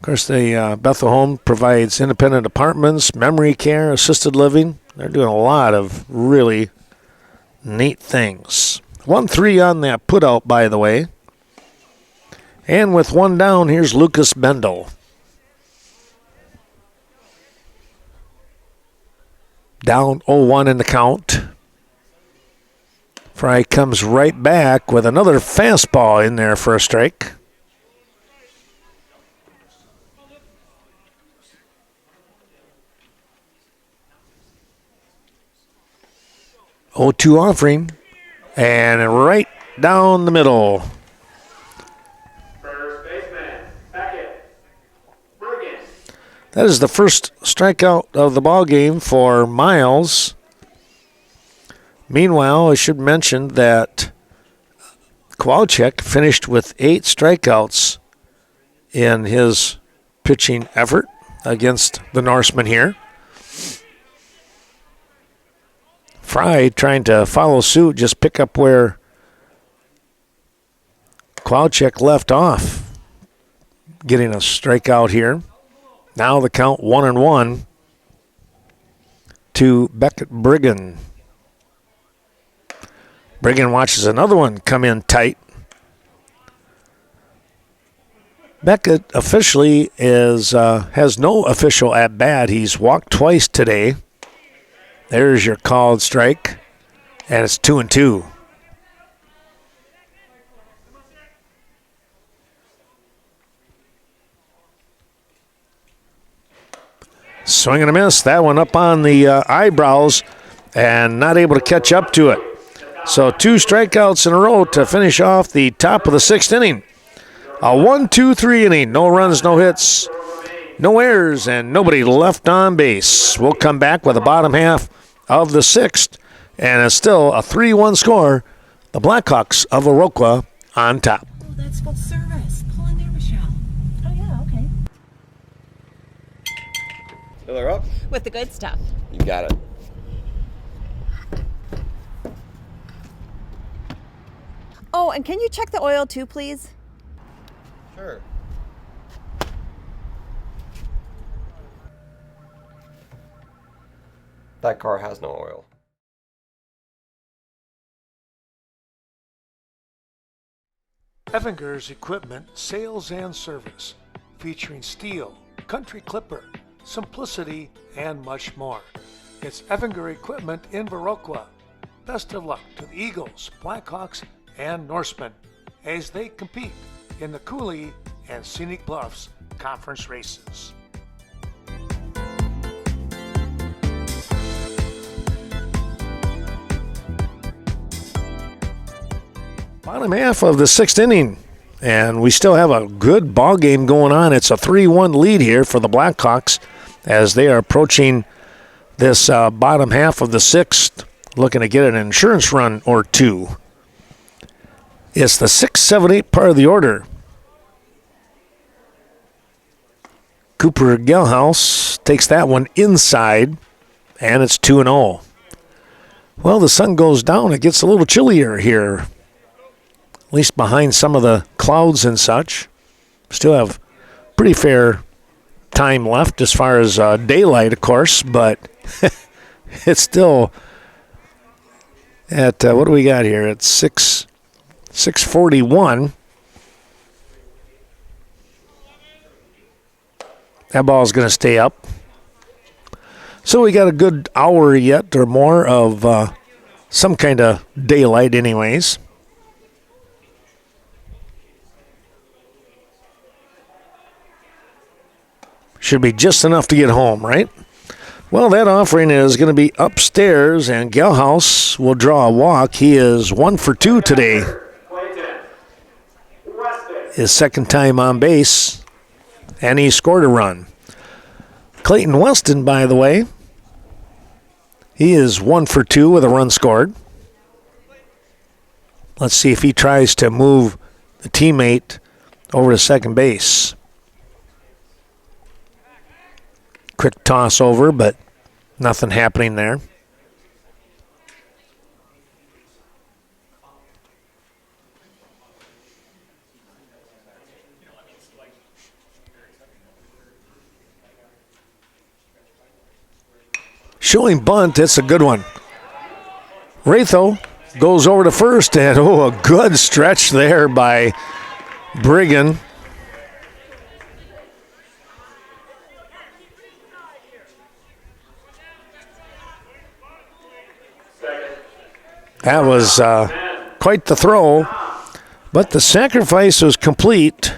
Speaker 1: Of course, the Bethel home provides independent apartments, memory care, assisted living. They're doing a lot of really neat things. 1-3 on that put out, by the way. And with one down, here's Lucas Bendel. Down 0-1 in the count. Fry comes right back with another fastball in there for a strike. O2 offering, and right down the middle.
Speaker 7: First baseman, Beckett. Bergen.
Speaker 1: That is the first strikeout of the ball game for Miles. Meanwhile, I should mention that Kowalczyk finished with 8 strikeouts in his pitching effort against the Norsemen here. Fry trying to follow suit, just pick up where Kowalczyk left off, getting a strikeout here. Now the count 1-1 to Beckett Briggan. Briggan watches another one come in tight. Beckett officially has no official at bat. He's walked twice today. There's your called strike, and it's 2-2. Swing and a miss. That one up on the eyebrows and not able to catch up to it. So 2 strikeouts in a row to finish off the top of the 6th inning. A 1-2-3 inning. No runs, no hits, no errors, and nobody left on base. We'll come back with the bottom half of the 6th, and it's still a 3-1 score. The Blackhawks of Viroqua on top.
Speaker 9: Oh, that's full service. Pull in there, Michelle. Oh, yeah, okay.
Speaker 10: Fill her up?
Speaker 9: With the good stuff.
Speaker 10: You got it.
Speaker 11: Oh, and can you check the oil too, please?
Speaker 10: Sure. That car has no oil.
Speaker 4: Evinger's Equipment Sales and Service, featuring steel, country clipper, simplicity, and much more. It's Evinger Equipment in Viroqua. Best of luck to the Eagles, Blackhawks, and Norsemen as they compete in the Coulee and Scenic Bluffs conference races.
Speaker 1: Bottom half of the 6th inning, and we still have a good ball game going on. It's a 3-1 lead here for the Blackhawks as they are approaching this bottom half of the 6th, looking to get an insurance run or two. It's the 6, 7, 8 part of the order. Cooper Gelhaus takes that one inside, and it's 2-0. Well, the sun goes down. It gets a little chillier here, at least behind some of the clouds and such. Still have pretty fair time left as far as daylight, of course, but it's still at, what do we got here? It's 6:41. That ball's going to stay up. So we got a good hour yet or more of some kind of daylight anyways. Should be just enough to get home, right? Well, that offering is going to be upstairs, and Gelhaus will draw a walk. He is 1 for 2 today. His second time on base, and he scored a run. Clayton Weston, by the way, he is 1 for 2 with a run scored. Let's see if he tries to move the teammate over to second base. Quick toss over, but nothing happening there. Showing bunt, it's a good one. Ratho goes over to first, and a good stretch there by Brigham. That was quite the throw, but the sacrifice was complete.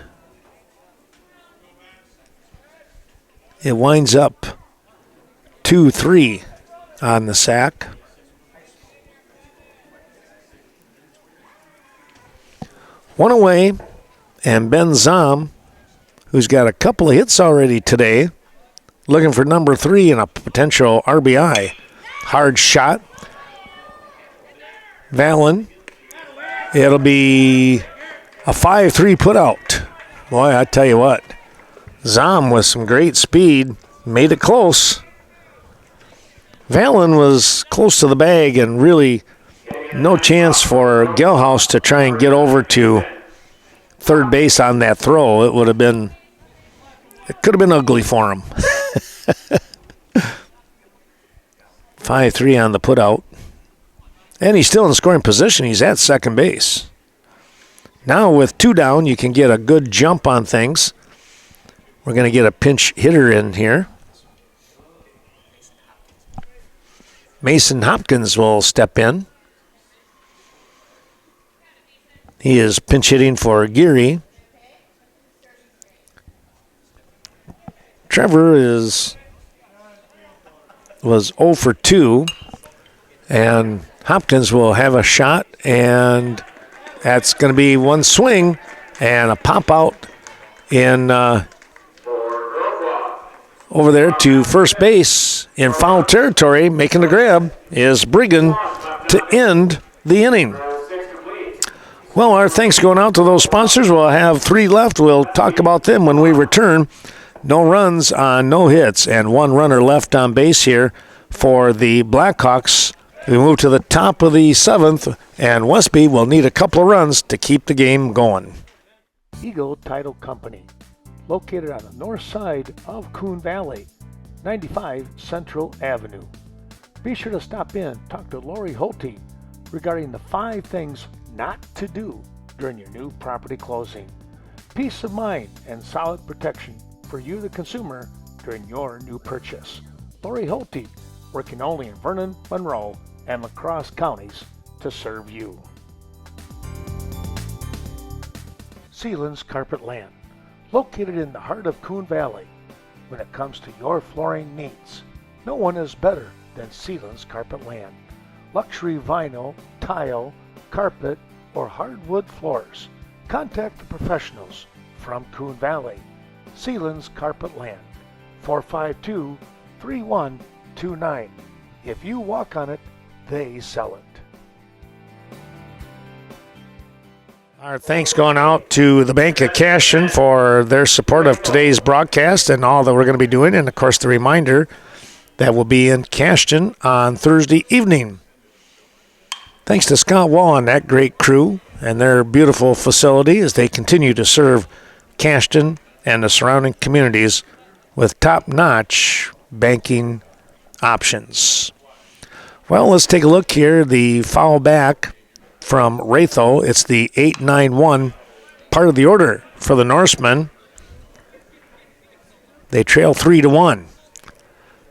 Speaker 1: It winds up 2-3 on the sack. One away, and Ben Zom, who's got a couple of hits already today, looking for number 3 and a potential RBI. Hard shot. Valen. It'll be a 5-3 put out. Boy, I tell you what. Zom with some great speed made it close. Valen was close to the bag and really no chance for Gelhaus to try and get over to third base on that throw. It could have been ugly for him. 5-3 on the put out. And he's still in scoring position. He's at second base. Now with 2 down, you can get a good jump on things. We're going to get a pinch hitter in here. Mason Hopkins will step in. He is pinch hitting for Geary. Trevor was 0 for 2, and Hopkins will have a shot, and that's going to be one swing and a pop out in over there to first base in foul territory. Making the grab is Brigham to end the inning. Well, our thanks going out to those sponsors. We'll have 3 left. We'll talk about them when we return. No runs on no hits and 1 runner left on base here for the Blackhawks. We move to the top of the 7th, and Westby will need a couple of runs to keep the game going.
Speaker 2: Eagle Title Company, located on the north side of Coon Valley, 95 Central Avenue. Be sure to stop in, talk to Lori Holte regarding the 5 things not to do during your new property closing. Peace of mind and solid protection for you, the consumer, during your new purchase. Lori Holte, working only in Vernon, Monroe, and La Crosse counties to serve you. Sealands Carpet Land, located in the heart of Coon Valley. When it comes to your flooring needs, no one is better than Sealands Carpet Land. Luxury vinyl, tile, carpet, or hardwood floors. Contact the professionals from Coon Valley. Sealands Carpet Land, 452-3129. If you walk on it, they sell it.
Speaker 1: Our thanks going out to the Bank of Cashion for their support of today's broadcast and all that we're going to be doing. And, of course, the reminder that will be in Cashion on Thursday evening. Thanks to Scott Wall and that great crew and their beautiful facility as they continue to serve Cashion and the surrounding communities with top-notch banking options. Well, let's take a look here. The foul back from Ratho. It's the 8-9-1 part of the order for the Norsemen. They trail 3-1.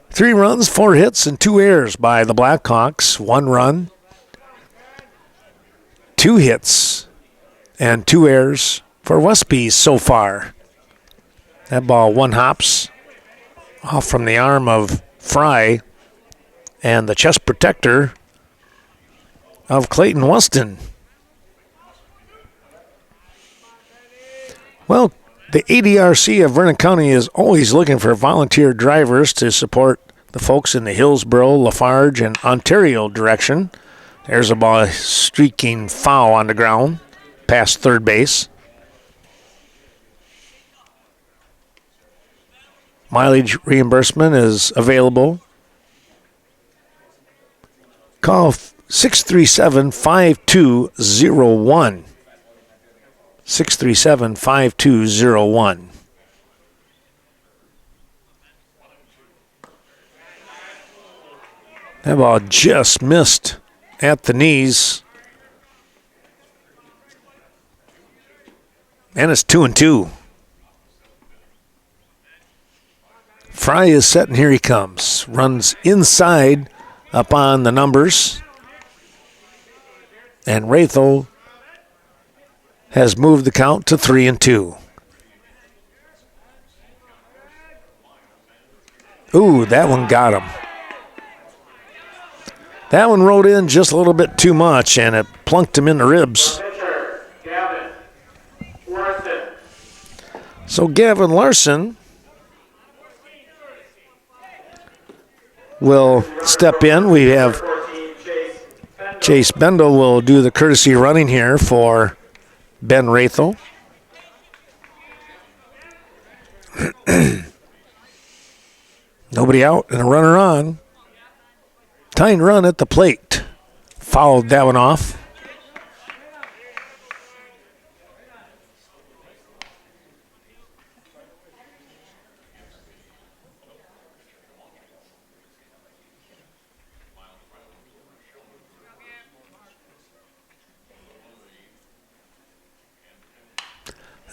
Speaker 1: 3 runs, 4 hits, and 2 errors by the Blackhawks. 1 run, 2 hits, and 2 errors for Westby so far. That ball 1 hops off from the arm of Fry and the chest protector of Clayton Weston. Well, the ADRC of Vernon County is always looking for volunteer drivers to support the folks in the Hillsborough, Lafarge, and Ontario direction. There's a ball streaking foul on the ground past third base. Mileage reimbursement is available. Call 637-5201. 637-5201. That ball just missed at the knees. And it's 2-2. Fry is set, and here he comes. Runs inside up on the numbers. And Rathel has moved the count to 3-2. Ooh, that one got him. That one rode in just a little bit too much, and it plunked him in the ribs. So Gavin Larson will step in. We have Chase Bendel will do the courtesy running here for Ben Rathel. Nobody out and a runner on. Tying run at the plate. Fouled that one off.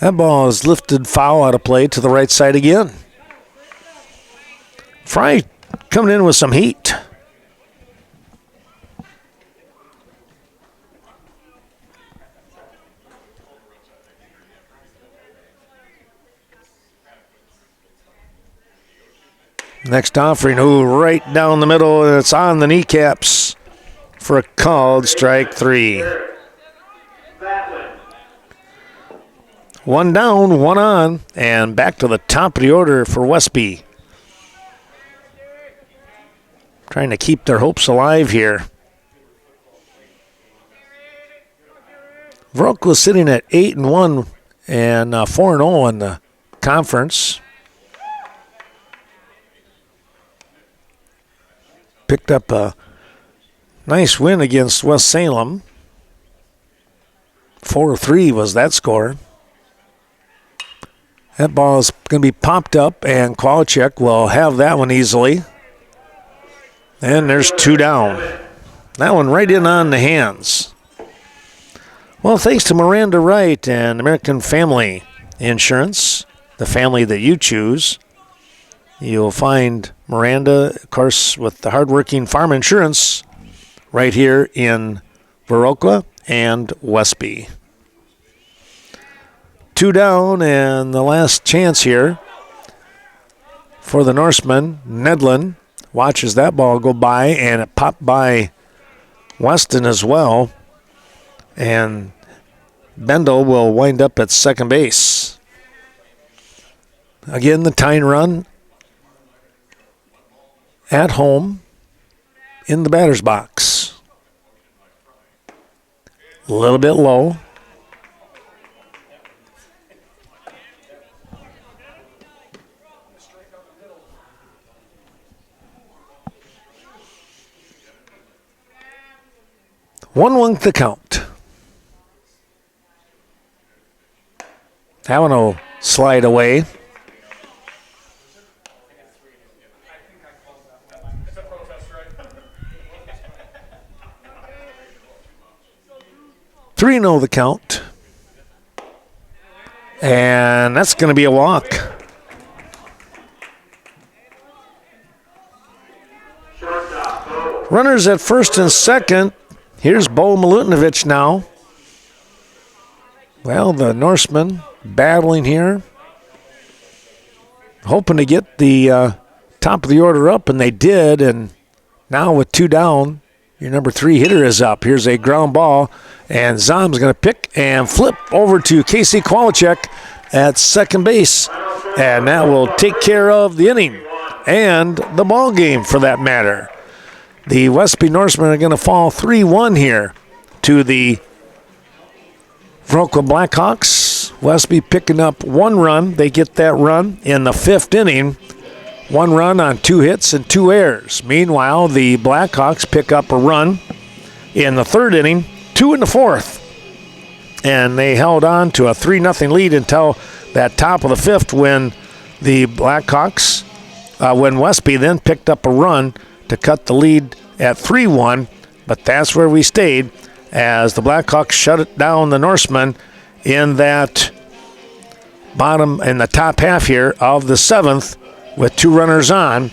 Speaker 1: That ball is lifted foul out of play to the right side again. Fry coming in with some heat. Next offering, right down the middle, and it's on the kneecaps for a called strike 3. One down, one on, and back to the top of the order for Westby. Trying to keep their hopes alive here. Viroqua was sitting at 8-1 and 4-0 in the conference. Picked up a nice win against West Salem. 4-3 was that score. That ball is going to be popped up, and Kowalczyk will have that one easily. And there's 2 down. That one right in on the hands. Well, thanks to Miranda Wright and American Family Insurance, the family that you choose, you'll find Miranda, of course, with the hardworking farm insurance right here in Viroqua and Westby. 2 down, and the last chance here for the Norsemen. Nedlin watches that ball go by, and it popped by Weston as well. And Bendel will wind up at second base. Again, the tying run at home in the batter's box. A little bit low. One the count. That one will slide away. Three the count. And that's going to be a walk. Runners at first and second. Here's Bo Milutinovic now. Well, the Norsemen battling here. Hoping to get the top of the order up, and they did. And now with 2 down, your number 3 hitter is up. Here's a ground ball, and Zom's going to pick and flip over to Casey Kowalczyk at second base. And that will take care of the inning and the ball game for that matter. The Westby Norsemen are going to fall 3-1 here to the Viroqua Blackhawks. Westby picking up 1 run. They get that run in the 5th inning. 1 run on 2 hits and 2 errors. Meanwhile, the Blackhawks pick up a run in the 3rd inning, 2 in the 4th. And they held on to a 3-0 lead until that top of the 5th when the Blackhawks, when Westby then picked up a run to cut the lead at 3-1, but that's where we stayed as the Blackhawks shut it down the Norsemen in that in the top half here of the 7th with 2 runners on,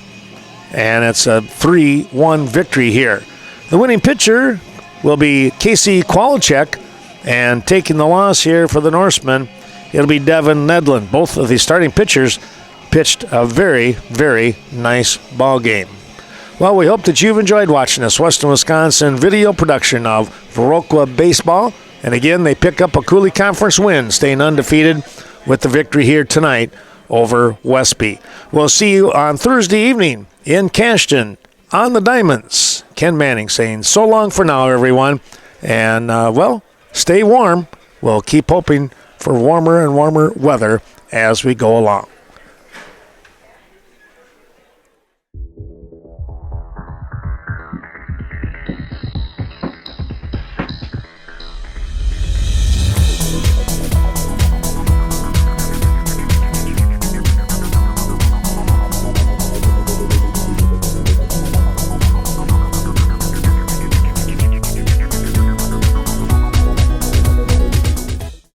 Speaker 1: and it's a 3-1 victory here. The winning pitcher will be Casey Kowalczyk, and taking the loss here for the Norsemen, it'll be Devin Nedlin. Both of the starting pitchers pitched a very, very nice ball game. Well, we hope that you've enjoyed watching this Western Wisconsin video production of Viroqua baseball. And again, they pick up a Coulee Conference win, staying undefeated with the victory here tonight over Westby. We'll see you on Thursday evening in Cashton on the Diamonds. Ken Manning saying so long for now, everyone. And, well, stay warm. We'll keep hoping for warmer and warmer weather as we go along.